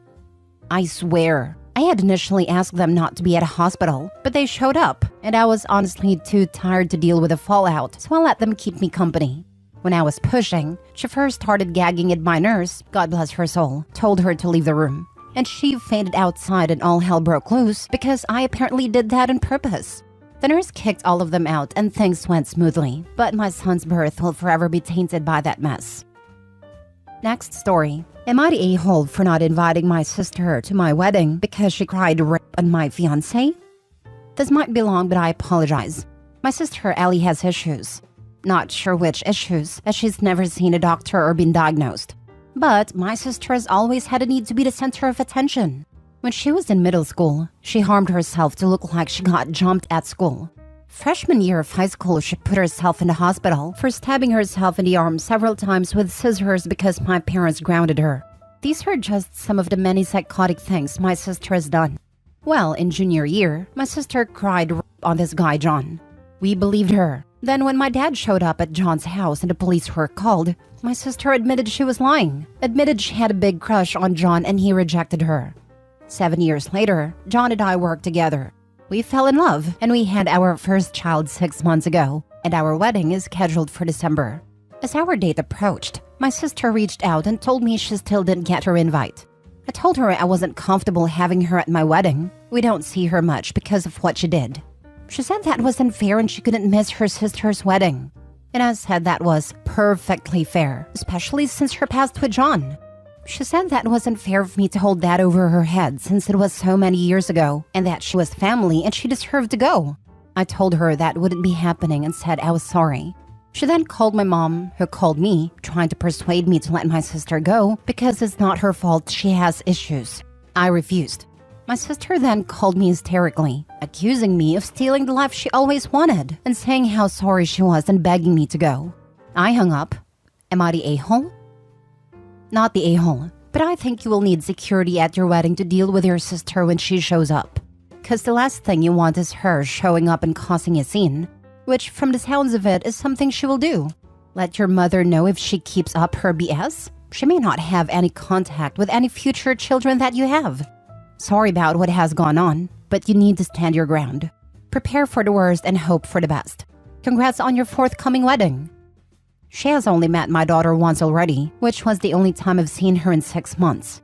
I swear. I had initially asked them not to be at a hospital, but they showed up, and I was honestly too tired to deal with the fallout, so I let them keep me company. When I was pushing, she first started gagging at my nurse, God bless her soul, told her to leave the room. And she fainted outside and all hell broke loose because I apparently did that on purpose. The nurse kicked all of them out and things went smoothly, but my son's birth will forever be tainted by that mess. Next story. Am I the a-hole for not inviting my sister to my wedding because she cried rape on my fiancé? This might be long, but I apologize. My sister Ellie has issues. Not sure which issues, as she's never seen a doctor or been diagnosed. But my sister has always had a need to be the center of attention. When she was in middle school, she harmed herself to look like she got jumped at school. Freshman year of high school, she put herself in the hospital for stabbing herself in the arm several times with scissors because my parents grounded her. These are just some of the many psychotic things my sister has done. Well, in junior year, my sister cried on this guy, John. We believed her. Then when my dad showed up at John's house and the police were called, my sister admitted she was lying. Admitted she had a big crush on John and he rejected her. 7 years later, John and I worked together. We fell in love, and we had our first child 6 months ago, and our wedding is scheduled for December. As our date approached, my sister reached out and told me she still didn't get her invite. I told her I wasn't comfortable having her at my wedding, We don't see her much because of what she did. She said that was unfair and she couldn't miss her sister's wedding. And I said that was perfectly fair, especially since her past with John. She said that wasn't fair of me to hold that over her head since it was so many years ago and that she was family and she deserved to go. I told her that wouldn't be happening and said I was sorry. She then called my mom, who called me, trying to persuade me to let my sister go because it's not her fault she has issues. I refused. My sister then called me hysterically, accusing me of stealing the life she always wanted and saying how sorry she was and begging me to go. I hung up. Am I the a-hole? Not the a-hole, but I think you will need security at your wedding to deal with your sister when she shows up. Because the last thing you want is her showing up and causing a scene, which from the sounds of it is something she will do. Let your mother know if she keeps up her BS. She may not have any contact with any future children that you have. Sorry about what has gone on, but you need to stand your ground. Prepare for the worst and hope for the best. Congrats on your forthcoming wedding. She has only met my daughter once already, which was the only time I've seen her in 6 months.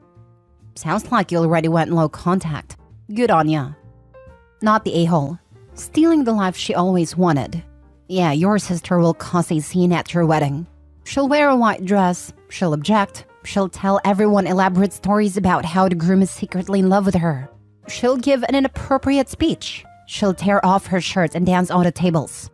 Sounds like you already went low contact. Good on ya. Not the a-hole. Stealing the life she always wanted. Yeah, your sister will cause a scene at your wedding. She'll wear a white dress, she'll object, she'll tell everyone elaborate stories about how the groom is secretly in love with her. She'll give an inappropriate speech. She'll tear off her shirt and dance on the tables.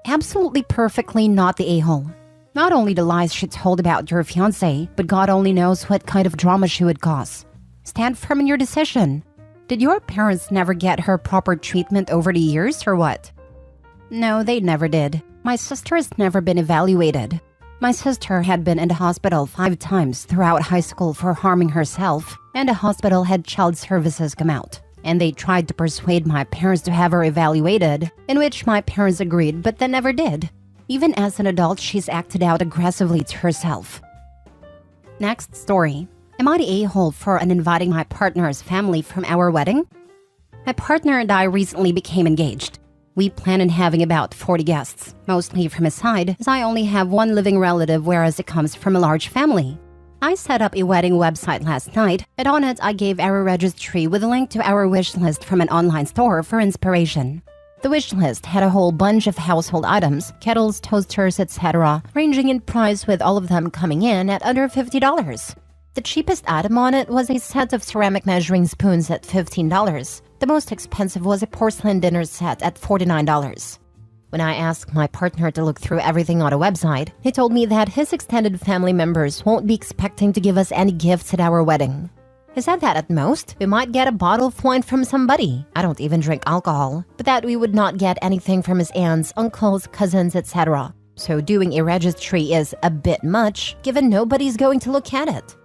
Absolutely perfectly not the a-hole. Not only the lies she told about your fiancé, but God only knows what kind of drama she would cause. Stand firm in your decision. Did your parents never get her proper treatment over the years or what? No, they never did. My sister has never been evaluated. My sister had been in the hospital 5 times throughout high school for harming herself, and the hospital had child services come out. And they tried to persuade my parents to have her evaluated, in which my parents agreed but they never did. Even as an adult, she's acted out aggressively to herself. Next story. Am I the a-hole for uninviting my partner's family from our wedding? My partner and I recently became engaged. We plan on having about 40 guests, mostly from his side, as I only have one living relative whereas it comes from a large family. I set up a wedding website last night, and on it I gave our registry with a link to our wish list from an online store for inspiration. The wish list had a whole bunch of household items, kettles, toasters, etc., ranging in price with all of them coming in at under $50. The cheapest item on it was a set of ceramic measuring spoons at $15. The most expensive was a porcelain dinner set at $49. When I asked my partner to look through everything on a website, he told me that his extended family members won't be expecting to give us any gifts at our wedding. He said that at most, we might get a bottle of wine from somebody. I don't even drink alcohol, but that we would not get anything from his aunts, uncles, cousins, etc. So doing a registry is a bit much, given nobody's going to look at it.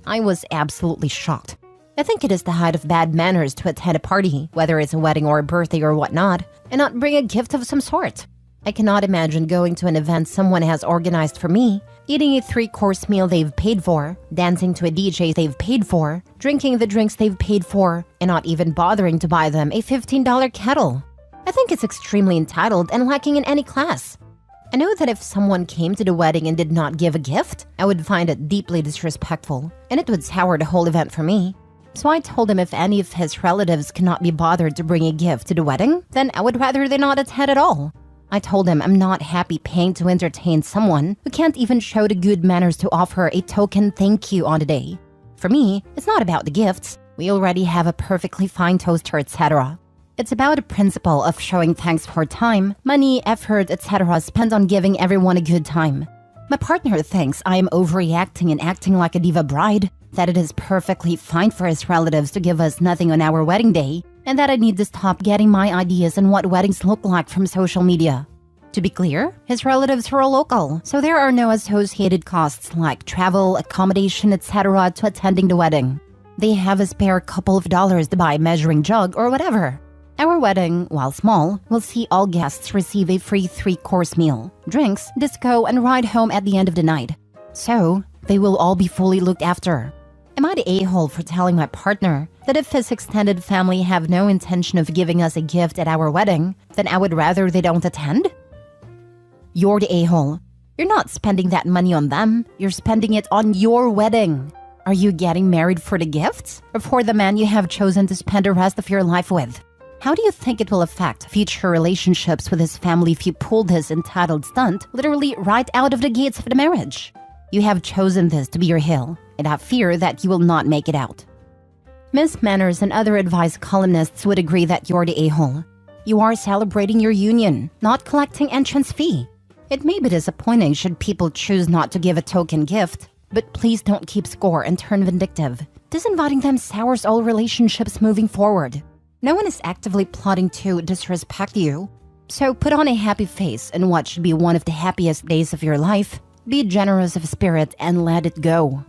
I was absolutely shocked. I think it is the height of bad manners to attend a party, whether it's a wedding or a birthday or whatnot, and not bring a gift of some sort. I cannot imagine going to an event someone has organized for me, eating a 3-course meal they've paid for, dancing to a DJ they've paid for, drinking the drinks they've paid for, and not even bothering to buy them a $15 kettle. I think it's extremely entitled and lacking in any class. I know that if someone came to the wedding and did not give a gift, I would find it deeply disrespectful, and it would sour the whole event for me. So I told him if any of his relatives cannot be bothered to bring a gift to the wedding, then I would rather they not attend at all. I told him I'm not happy paying to entertain someone who can't even show the good manners to offer a token thank you on the day. For me, it's not about the gifts. We already have a perfectly fine toaster, etc. It's about the principle of showing thanks for time, money, effort, etc. spent on giving everyone a good time. My partner thinks I am overreacting and acting like a diva bride, that it is perfectly fine for his relatives to give us nothing on our wedding day, and that I need to stop getting my ideas on what weddings look like from social media. To be clear, his relatives are all local, so there are no associated costs like travel, accommodation, etc. to attending the wedding. They have a spare couple of dollars to buy a measuring jug or whatever. Our wedding, while small, will see all guests receive a free 3-course meal, drinks, disco, and ride home at the end of the night. So, they will all be fully looked after. Am I the a-hole for telling my partner that if his extended family have no intention of giving us a gift at our wedding, then I would rather they don't attend? You're the a-hole. You're not spending that money on them, you're spending it on your wedding. Are you getting married for the gifts or for the man you have chosen to spend the rest of your life with? How do you think it will affect future relationships with his family if you pull this entitled stunt literally right out of the gates of the marriage? You have chosen this to be your hill, and I fear that you will not make it out. Miss Manners and other advice columnists would agree that you're the a-hole. You are celebrating your union, not collecting entrance fee. It may be disappointing should people choose not to give a token gift, but please don't keep score and turn vindictive. Disinviting them sours all relationships moving forward. No one is actively plotting to disrespect you. So put on a happy face in what should be one of the happiest days of your life. Be generous of spirit and let it go.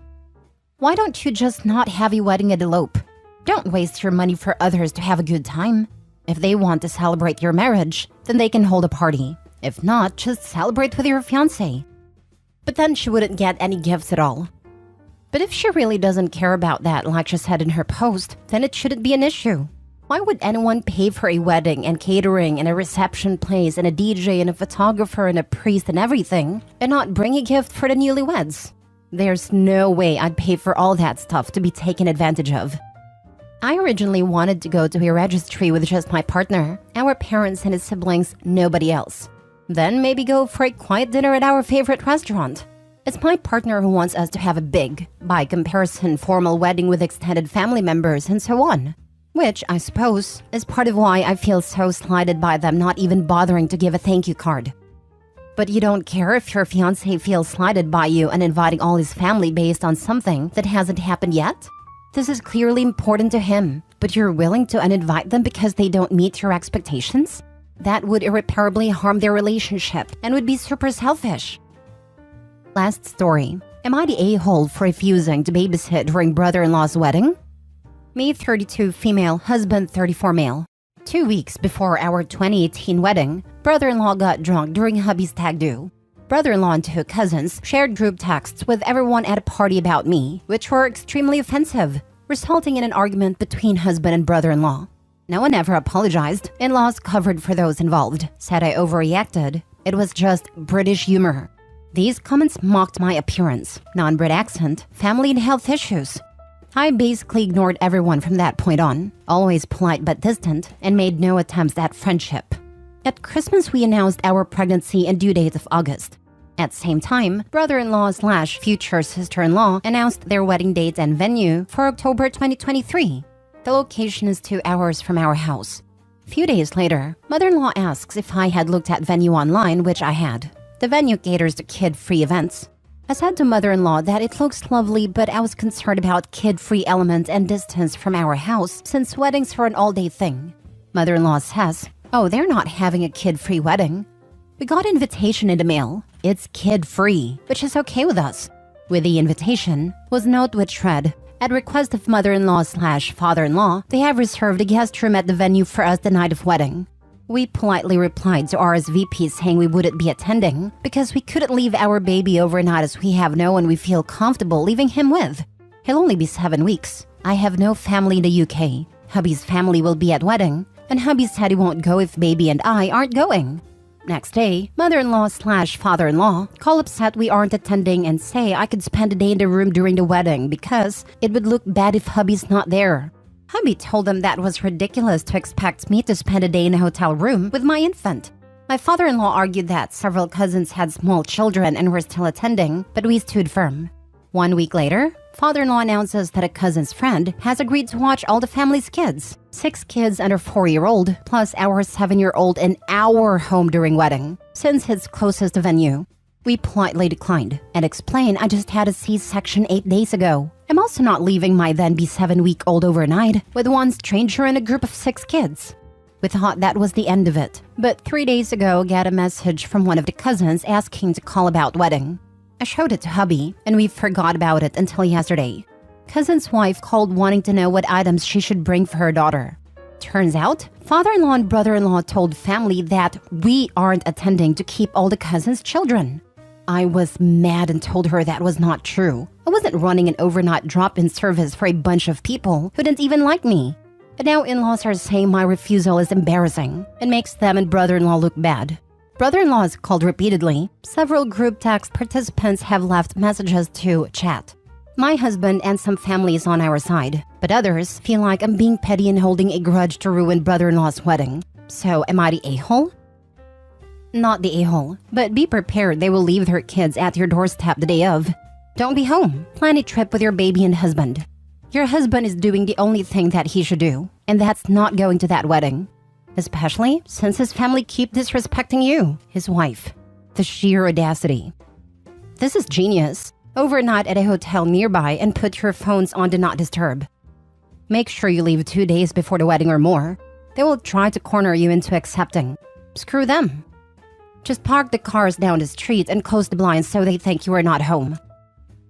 Why don't you just not have a wedding and elope? Don't waste your money for others to have a good time. If they want to celebrate your marriage, then they can hold a party. If not, just celebrate with your fiancé. But then she wouldn't get any gifts at all. But if she really doesn't care about that, like she said in her post, then it shouldn't be an issue. Why would anyone pay for a wedding and catering and a reception place and a DJ and a photographer and a priest and everything and not bring a gift for the newlyweds? There's no way I'd pay for all that stuff to be taken advantage of. I originally wanted to go to a registry with just my partner, our parents and his siblings, nobody else. Then maybe go for a quiet dinner at our favorite restaurant. It's my partner who wants us to have a big, by comparison, formal wedding with extended family members and so on. Which, I suppose, is part of why I feel so slighted by them not even bothering to give a thank you card. But you don't care if your fiancé feels slighted by you and inviting all his family based on something that hasn't happened yet? This is clearly important to him, but you're willing to uninvite them because they don't meet your expectations? That would irreparably harm their relationship and would be super selfish. Last story. Am I the a-hole for refusing to babysit during brother-in-law's wedding? Me 32 female, husband 34 male. 2 weeks before our 2018 wedding, brother-in-law got drunk during hubby's stag do. Brother-in-law and 2 cousins shared group texts with everyone at a party about me, which were extremely offensive, resulting in an argument between husband and brother-in-law. No one ever apologized. In-laws covered for those involved, said I overreacted. It was just British humor. These comments mocked my appearance, non-Brit accent, family and health issues. I basically ignored everyone from that point on, always polite but distant, and made no attempts at friendship. At Christmas, we announced our pregnancy and due date of August. At the same time, brother-in-law/future sister-in-law announced their wedding date and venue for October 2023. The location is 2 hours from our house. A few days later, mother-in-law asks if I had looked at venue online, which I had. The venue caters to kid-free events. I said to mother-in-law that it looks lovely, but I was concerned about kid-free element and distance from our house since weddings are an all-day thing. Mother-in-law says, "Oh, they're not having a kid-free wedding." We got an invitation in the mail. It's kid-free, which is okay with us. With the invitation was a note which read, "At request of mother-in-law/father-in-law, they have reserved a guest room at the venue for us the night of wedding." We politely replied to RSVP saying we wouldn't be attending because we couldn't leave our baby overnight as we have no one we feel comfortable leaving him with. He'll only be 7 weeks. I have no family in the UK. Hubby's family will be at wedding, and hubby said he won't go if baby and I aren't going. Next day, mother-in-law/father-in-law call upset we aren't attending and say I could spend a day in the room during the wedding because it would look bad if hubby's not there. Hubby told them that was ridiculous to expect me to spend a day in a hotel room with my infant. My father-in-law argued that several cousins had small children and were still attending, but we stood firm. 1 week later, father-in-law announces that a cousin's friend has agreed to watch all the family's kids. 6 kids under 4-year-old, plus our 7-year-old in our home during wedding, since it's closest to venue. We politely declined and explained I just had a C-section 8 days ago. I'm also not leaving my then-be 7-week-old overnight with one stranger and a group of 6 kids. We thought that was the end of it, but 3 days ago got a message from one of the cousins asking to call about wedding. I showed it to hubby, and we forgot about it until yesterday. Cousin's wife called wanting to know what items she should bring for her daughter. Turns out, father-in-law and brother-in-law told family that we aren't attending to keep all the cousins' children. I was mad and told her that was not true. I wasn't running an overnight drop-in service for a bunch of people who didn't even like me. And now in-laws are saying my refusal is embarrassing and makes them and brother-in-law look bad. Brother-in-law has called repeatedly. Several group text participants have left messages to chat. My husband and some families on our side, but others feel like I'm being petty and holding a grudge to ruin brother-in-law's wedding. So am I the a-hole? Not the a-hole, but be prepared they will leave their kids at your doorstep the day of. Don't be home. Plan a trip with your baby and husband. Your husband is doing the only thing that he should do, and that's not going to that wedding. Especially since his family keep disrespecting you, his wife. The sheer audacity. This is genius. Overnight at a hotel nearby and put your phones on Do Not Disturb. Make sure you leave 2 days before the wedding or more. They will try to corner you into accepting. Screw them. Just park the cars down the street and close the blinds so they think you are not home.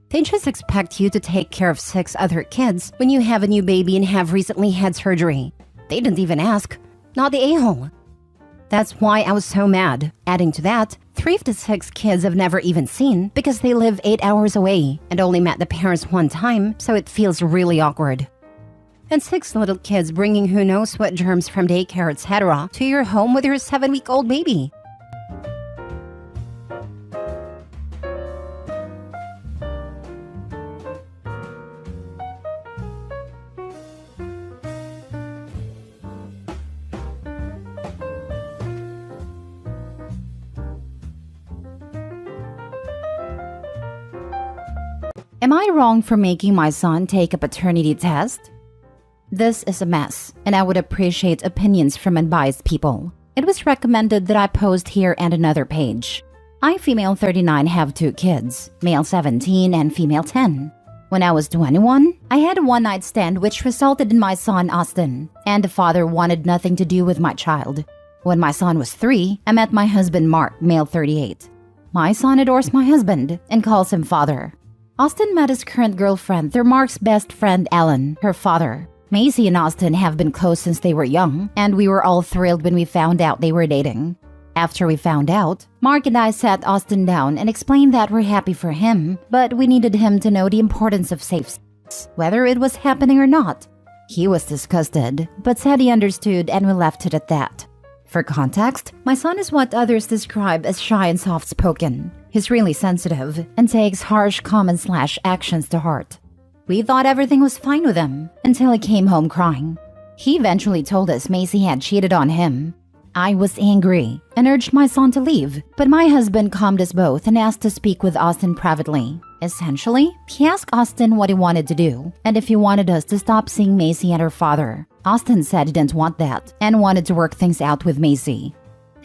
They just expect you to take care of 6 other kids when you have a new baby and have recently had surgery. They didn't even ask. Not the a-hole. That's why I was so mad. Adding to that, 3 of the 6 kids I've never even seen because they live 8 hours away and only met the parents one time, so it feels really awkward. And 6 little kids bringing who knows what germs from daycare, etc. to your home with your 7-week-old baby. Am I wrong for making my son take a paternity test? This is a mess, and I would appreciate opinions from unbiased people. It was recommended that I post here and another page. I, female 39, have 2 kids, male 17 and female 10. When I was 21, I had a one-night stand which resulted in my son Austin, and the father wanted nothing to do with my child. When my son was 3, I met my husband Mark, male 38. My son adores my husband and calls him father. Austin met his current girlfriend through Mark's best friend Ellen, her father. Macy and Austin have been close since they were young, and we were all thrilled when we found out they were dating. After we found out, Mark and I sat Austin down and explained that we're happy for him, but we needed him to know the importance of safe sex, whether it was happening or not. He was disgusted, but said he understood, and we left it at that. For context, my son is what others describe as shy and soft-spoken. He's really sensitive and takes harsh comments/actions to heart. We thought everything was fine with him until he came home crying. He eventually told us Macy had cheated on him. I was angry and urged my son to leave, but my husband calmed us both and asked to speak with Austin privately. Essentially, he asked Austin what he wanted to do and if he wanted us to stop seeing Macy and her father. Austin said he didn't want that and wanted to work things out with Macy.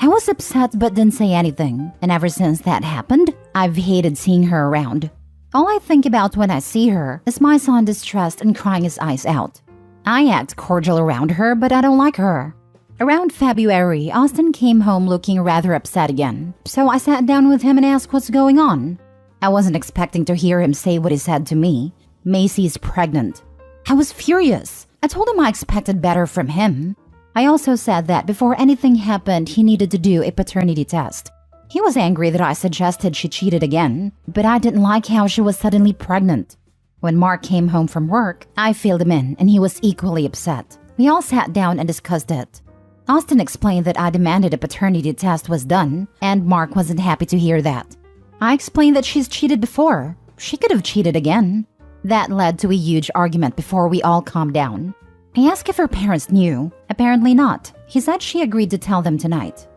I was upset but didn't say anything, and ever since that happened, I've hated seeing her around. All I think about when I see her is my son distressed and crying his eyes out. I act cordial around her, but I don't like her. Around February, Austin came home looking rather upset again, so I sat down with him and asked what's going on. I wasn't expecting to hear him say what he said to me. Macy's pregnant. I was furious. I told him I expected better from him. I also said that before anything happened, he needed to do a paternity test. He was angry that I suggested she cheated again, but I didn't like how she was suddenly pregnant. When Mark came home from work, I filled him in and he was equally upset. We all sat down and discussed it. Austin explained that I demanded a paternity test was done, and Mark wasn't happy to hear that. I explained that she's cheated before. She could have cheated again. That led to a huge argument before we all calmed down. I asked if her parents knew. Apparently not. He said she agreed to tell them tonight.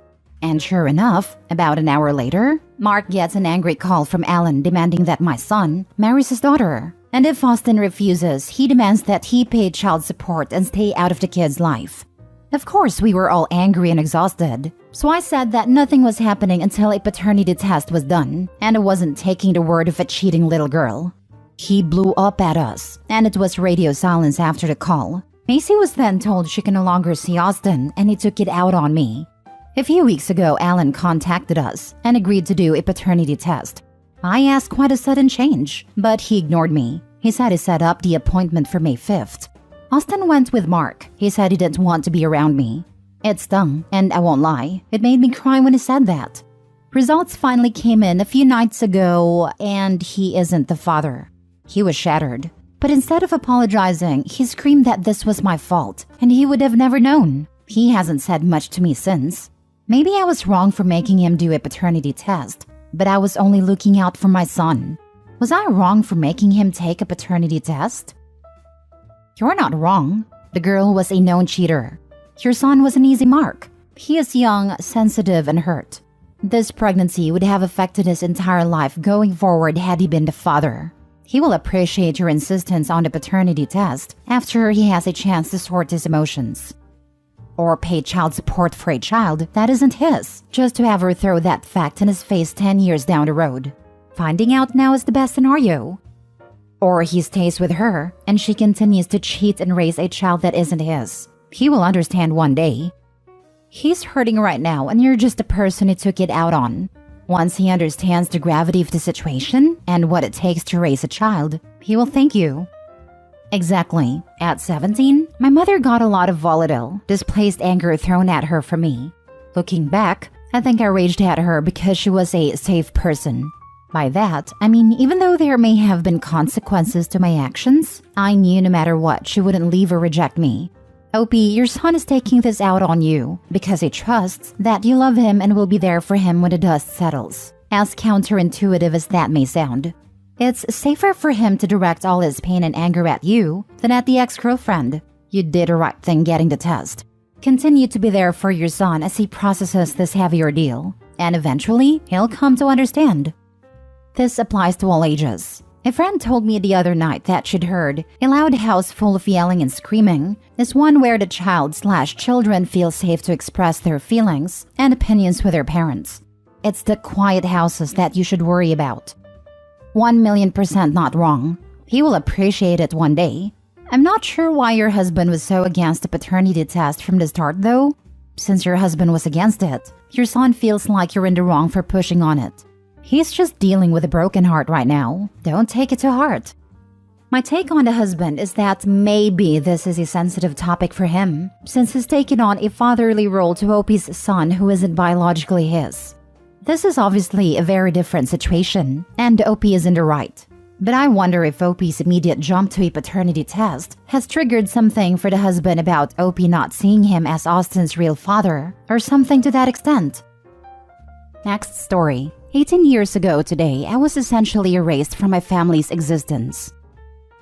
And sure enough, about an hour later, Mark gets an angry call from Alan demanding that my son marries his daughter. And if Austin refuses, he demands that he pay child support and stay out of the kid's life. Of course, we were all angry and exhausted. So I said that nothing was happening until a paternity test was done, and I wasn't taking the word of a cheating little girl. He blew up at us, and it was radio silence after the call. Macy was then told she can no longer see Austin, and he took it out on me. A few weeks ago, Alan contacted us and agreed to do a paternity test. I asked quite a sudden change, but he ignored me. He said he set up the appointment for May 5th. Austin went with Mark. He said he didn't want to be around me. It stung, and I won't lie, it made me cry when he said that. Results finally came in a few nights ago, and he isn't the father. He was shattered. But instead of apologizing, he screamed that this was my fault, and he would have never known. He hasn't said much to me since. Maybe I was wrong for making him do a paternity test, but I was only looking out for my son. Was I wrong for making him take a paternity test? You're not wrong. The girl was a known cheater. Your son was an easy mark. He is young, sensitive, and hurt. This pregnancy would have affected his entire life going forward had he been the father. He will appreciate your insistence on the paternity test after he has a chance to sort his emotions. Or pay child support for a child that isn't his, just to have her throw that fact in his face 10 years down the road. Finding out now is the best scenario. Or he stays with her and she continues to cheat and raise a child that isn't his. He will understand one day. He's hurting right now and you're just the person he took it out on. Once he understands the gravity of the situation and what it takes to raise a child, he will thank you. Exactly. At 17, my mother got a lot of volatile, displaced anger thrown at her from me. Looking back, I think I raged at her because she was a safe person. By that, I mean even though there may have been consequences to my actions, I knew no matter what she wouldn't leave or reject me. Opie, your son is taking this out on you because he trusts that you love him and will be there for him when the dust settles. As counterintuitive as that may sound, it's safer for him to direct all his pain and anger at you than at the ex-girlfriend. You did the right thing getting the test. Continue to be there for your son as he processes this heavy ordeal, and eventually he'll come to understand. This applies to all ages. A friend told me the other night that she'd heard a loud house full of yelling and screaming is one where the child/children feel safe to express their feelings and opinions with their parents. It's the quiet houses that you should worry about. 1,000,000% not wrong. He will appreciate it one day. I'm not sure why your husband was so against the paternity test from the start though. Since your husband was against it, your son feels like you're in the wrong for pushing on it. He's just dealing with a broken heart right now. Don't take it to heart. My take on the husband is that maybe this is a sensitive topic for him, since he's taken on a fatherly role to Opie's son who isn't biologically his. This is obviously a very different situation, and Opie is in the right. But I wonder if Opie's immediate jump to a paternity test has triggered something for the husband about Opie not seeing him as Austin's real father, or something to that extent. Next story. 18 years ago today, I was essentially erased from my family's existence.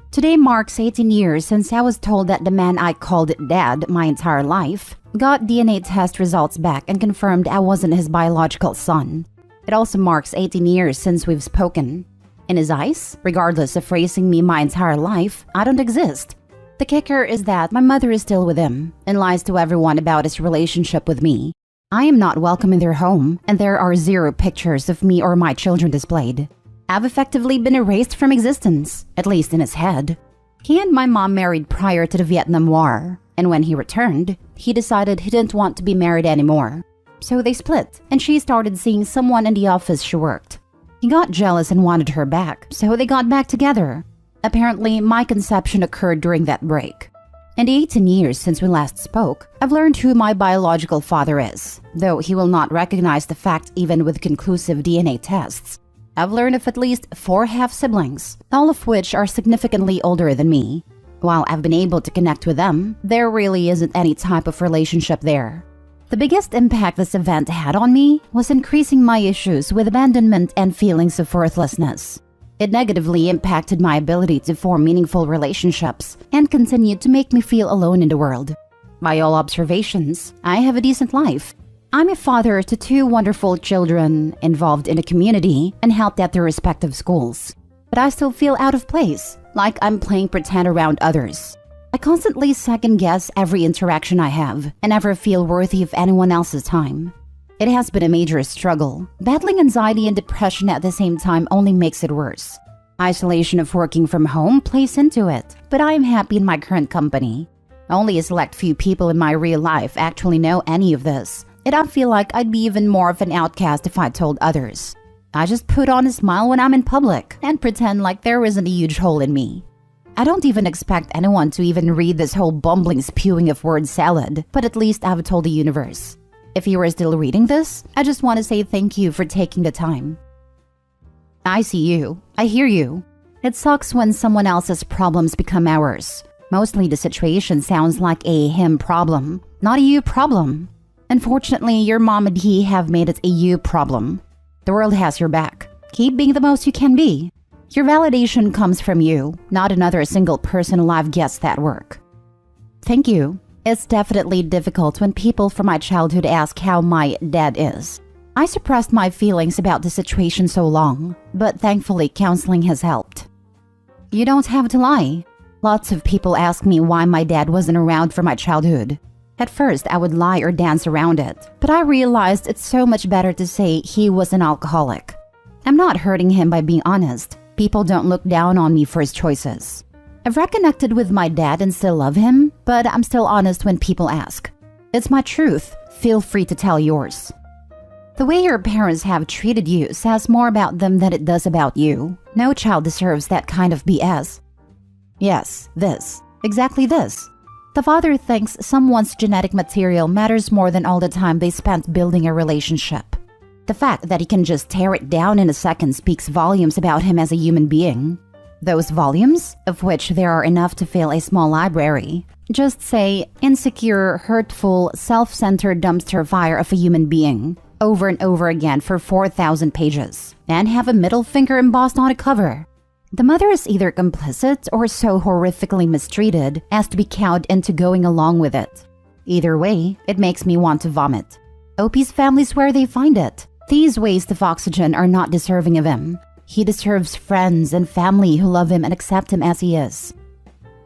Today marks 18 years since I was told that the man I called Dad my entire life got DNA test results back and confirmed I wasn't his biological son. It also marks 18 years since we've spoken. In his eyes, regardless of raising me my entire life, I don't exist. The kicker is that my mother is still with him and lies to everyone about his relationship with me. I am not welcome in their home, and there are 0 pictures of me or my children displayed. I've effectively been erased from existence, at least in his head. He and my mom married prior to the Vietnam War, and when he returned, he decided he didn't want to be married anymore. So they split, and she started seeing someone in the office she worked. He got jealous and wanted her back, so they got back together. Apparently, my conception occurred during that break. In the 18 years since we last spoke, I've learned who my biological father is, though he will not recognize the fact even with conclusive DNA tests. I've learned of at least 4 half-siblings, all of which are significantly older than me. While I've been able to connect with them, there really isn't any type of relationship there. The biggest impact this event had on me was increasing my issues with abandonment and feelings of worthlessness. It negatively impacted my ability to form meaningful relationships and continued to make me feel alone in the world. By all observations, I have a decent life. I'm a father to 2 wonderful children, involved in a community, and helped at their respective schools. But I still feel out of place, like I'm playing pretend around others. I constantly second-guess every interaction I have and never feel worthy of anyone else's time. It has been a major struggle. Battling anxiety and depression at the same time only makes it worse. Isolation of working from home plays into it, but I am happy in my current company. Only a select few people in my real life actually know any of this, and I feel like I'd be even more of an outcast if I told others. I just put on a smile when I'm in public and pretend like there isn't a huge hole in me. I don't even expect anyone to even read this whole bumbling spewing of word salad, but at least I've told the universe. If you are still reading this, I just want to say thank you for taking the time. I see you. I hear you. It sucks when someone else's problems become ours. Mostly the situation sounds like a him problem, not a you problem. Unfortunately, your mom and he have made it a you problem. The world has your back. Keep being the most you can be. Your validation comes from you, not another single person alive gets that work. Thank you. It's definitely difficult when people from my childhood ask how my dad is. I suppressed my feelings about the situation so long, but thankfully counseling has helped. You don't have to lie. Lots of people ask me why my dad wasn't around for my childhood. At first, I would lie or dance around it, but I realized it's so much better to say he was an alcoholic. I'm not hurting him by being honest. People don't look down on me for his choices. I've reconnected with my dad and still love him, but I'm still honest when people ask. It's my truth. Feel free to tell yours. The way your parents have treated you says more about them than it does about you. No child deserves that kind of BS. Yes, this. Exactly this. The father thinks someone's genetic material matters more than all the time they spent building a relationship. The fact that he can just tear it down in a second speaks volumes about him as a human being. Those volumes, of which there are enough to fill a small library, just say insecure, hurtful, self-centered dumpster fire of a human being over and over again for 4,000 pages, and have a middle finger embossed on a cover. The mother is either complicit or so horrifically mistreated as to be cowed into going along with it. Either way, it makes me want to vomit. Opie's family's where they find it. These wastes of oxygen are not deserving of him. He deserves friends and family who love him and accept him as he is.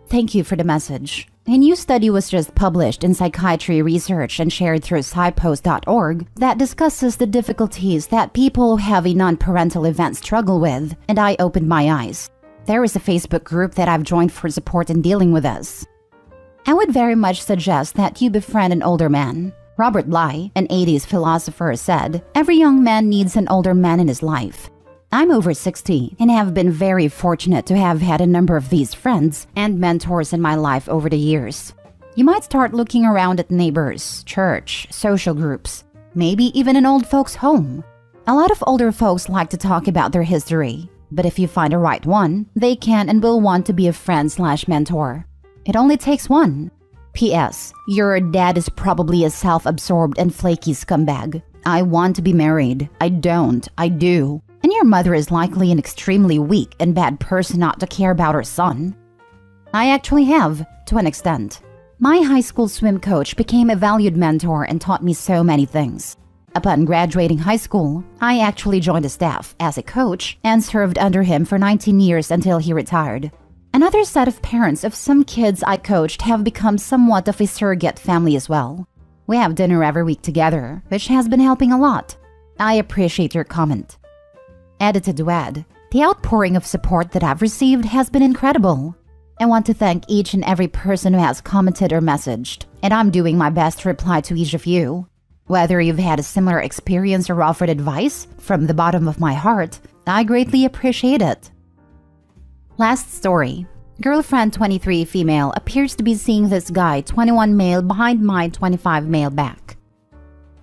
Thank you for the message. A new study was just published in Psychiatry Research and shared through SciPost.org that discusses the difficulties that people who have a non-parental event struggle with, and I opened my eyes. There is a Facebook group that I've joined for support in dealing with this. I would very much suggest that you befriend an older man. Robert Bly, an 80s philosopher, said, "Every young man needs an older man in his life." I'm over 60 and have been very fortunate to have had a number of these friends and mentors in my life over the years. You might start looking around at neighbors, church, social groups, maybe even an old folks' home. A lot of older folks like to talk about their history, but if you find a right one, they can and will want to be a friend/mentor. It only takes one. P.S. Your dad is probably a self-absorbed and flaky scumbag. I want to be married. I don't. I do. And your mother is likely an extremely weak and bad person not to care about her son. I actually have, to an extent. My high school swim coach became a valued mentor and taught me so many things. Upon graduating high school, I actually joined the staff as a coach and served under him for 19 years until he retired. Another set of parents of some kids I coached have become somewhat of a surrogate family as well. We have dinner every week together, which has been helping a lot. I appreciate your comment. Edited to add, the outpouring of support that I've received has been incredible. I want to thank each and every person who has commented or messaged, and I'm doing my best to reply to each of you. Whether you've had a similar experience or offered advice, from the bottom of my heart, I greatly appreciate it. Last story. Girlfriend 23 female appears to be seeing this guy 21 male behind my 25 male back.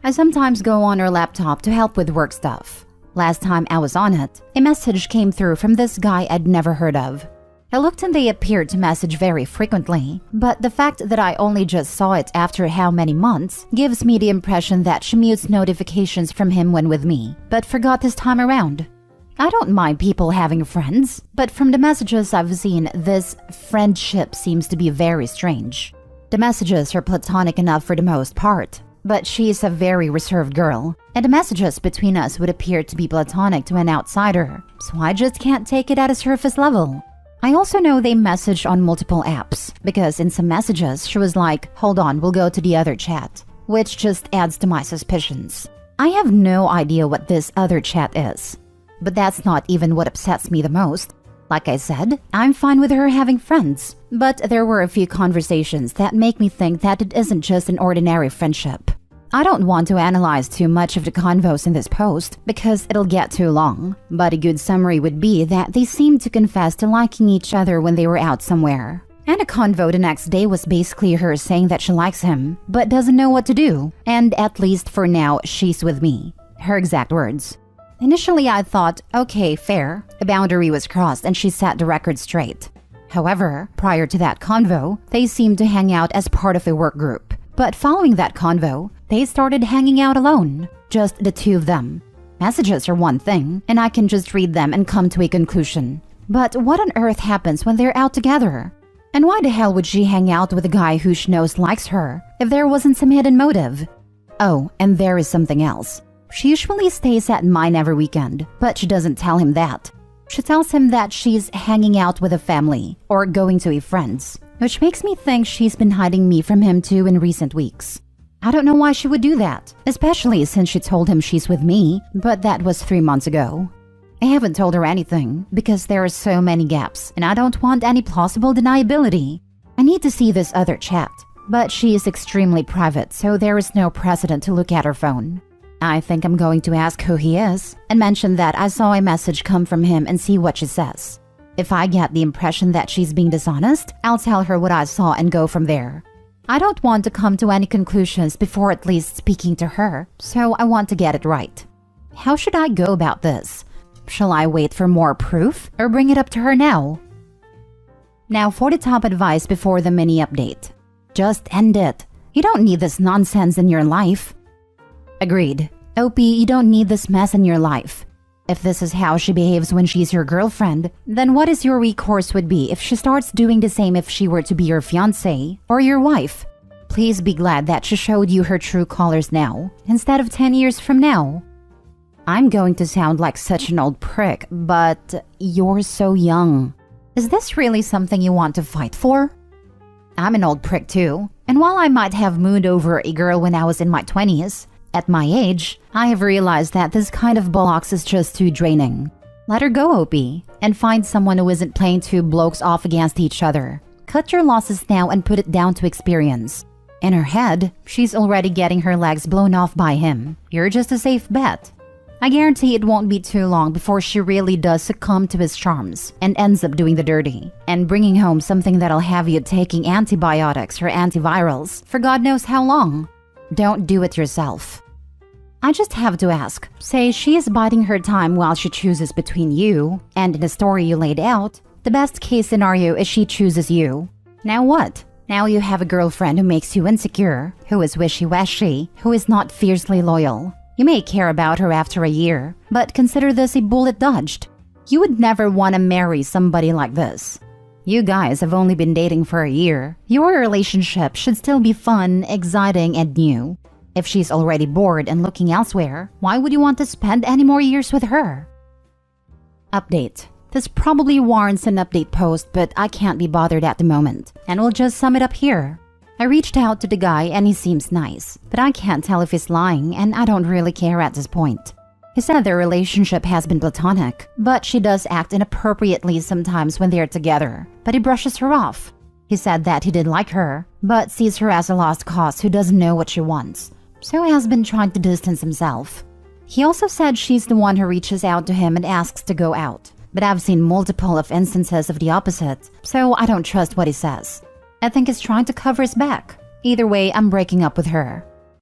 I sometimes go on her laptop to help with work stuff. Last time I was on it, a message came through from this guy I'd never heard of. I looked and they appeared to message very frequently, but the fact that I only just saw it after how many months gives me the impression that she mutes notifications from him when with me, but forgot this time around. I don't mind people having friends, but from the messages I've seen, this friendship seems to be very strange. The messages are platonic enough for the most part, but she's a very reserved girl, and the messages between us would appear to be platonic to an outsider, so I just can't take it at a surface level. I also know they messaged on multiple apps, because in some messages she was like, "Hold on, we'll go to the other chat," which just adds to my suspicions. I have no idea what this other chat is, but that's not even what upsets me the most. Like I said, I'm fine with her having friends, but there were a few conversations that make me think that it isn't just an ordinary friendship. I don't want to analyze too much of the convos in this post because it'll get too long, but a good summary would be that they seemed to confess to liking each other when they were out somewhere. And a convo the next day was basically her saying that she likes him, but doesn't know what to do, and at least for now, she's with me. Her exact words. Initially, I thought, okay, fair. A boundary was crossed and she set the record straight. However, prior to that convo, they seemed to hang out as part of a work group. But following that convo, they started hanging out alone. Just the two of them. Messages are one thing, and I can just read them and come to a conclusion. But what on earth happens when they're out together? And why the hell would she hang out with a guy who she knows likes her if there wasn't some hidden motive? Oh, and there is something else. She usually stays at mine every weekend, but she doesn't tell him that. She tells him that she's hanging out with a family or going to a friend's, which makes me think she's been hiding me from him too in recent weeks. I don't know why she would do that, especially since she told him she's with me, but that was 3 months ago. I haven't told her anything because there are so many gaps and I don't want any plausible deniability. I need to see this other chat, but she is extremely private, so there is no precedent to look at her phone. I think I'm going to ask who he is and mention that I saw a message come from him and see what she says. If I get the impression that she's being dishonest, I'll tell her what I saw and go from there. I don't want to come to any conclusions before at least speaking to her, so I want to get it right. How should I go about this? Shall I wait for more proof or bring it up to her now? Now for the top advice before the mini update. Just end it. You don't need this nonsense in your life. Agreed. OP, you don't need this mess in your life. If this is how she behaves when she's your girlfriend, then what is your recourse would be if she starts doing the same if she were to be your fiancé or your wife? Please be glad that she showed you her true colors now, instead of 10 years from now. I'm going to sound like such an old prick, but you're so young. Is this really something you want to fight for? I'm an old prick too, and while I might have mooned over a girl when I was in my 20s, at my age, I have realized that this kind of bollocks is just too draining. Let her go, OP, and find someone who isn't playing two blokes off against each other. Cut your losses now and put it down to experience. In her head, she's already getting her legs blown off by him. You're just a safe bet. I guarantee it won't be too long before she really does succumb to his charms and ends up doing the dirty and bringing home something that'll have you taking antibiotics or antivirals for God knows how long. Don't do it yourself. I just have to ask, say she is biding her time while she chooses between you, and in the story you laid out, the best case scenario is she chooses you. Now what? Now you have a girlfriend who makes you insecure, who is wishy-washy, who is not fiercely loyal. You may care about her after a year, but consider this a bullet dodged. You would never want to marry somebody like this. You guys have only been dating for a year. Your relationship should still be fun, exciting, and new. If she's already bored and looking elsewhere, why would you want to spend any more years with her? Update. This probably warrants an update post, but I can't be bothered at the moment, and we'll just sum it up here. I reached out to the guy and he seems nice, but I can't tell if he's lying and I don't really care at this point. He said their relationship has been platonic, but she does act inappropriately sometimes when they're together, but he brushes her off. He said that he did like her, but sees her as a lost cause who doesn't know what she wants. So he has been trying to distance himself. He also said she's the one who reaches out to him and asks to go out. But I've seen multiple of instances of the opposite, so I don't trust what he says. I think he's trying to cover his back. Either way, I'm breaking up with her.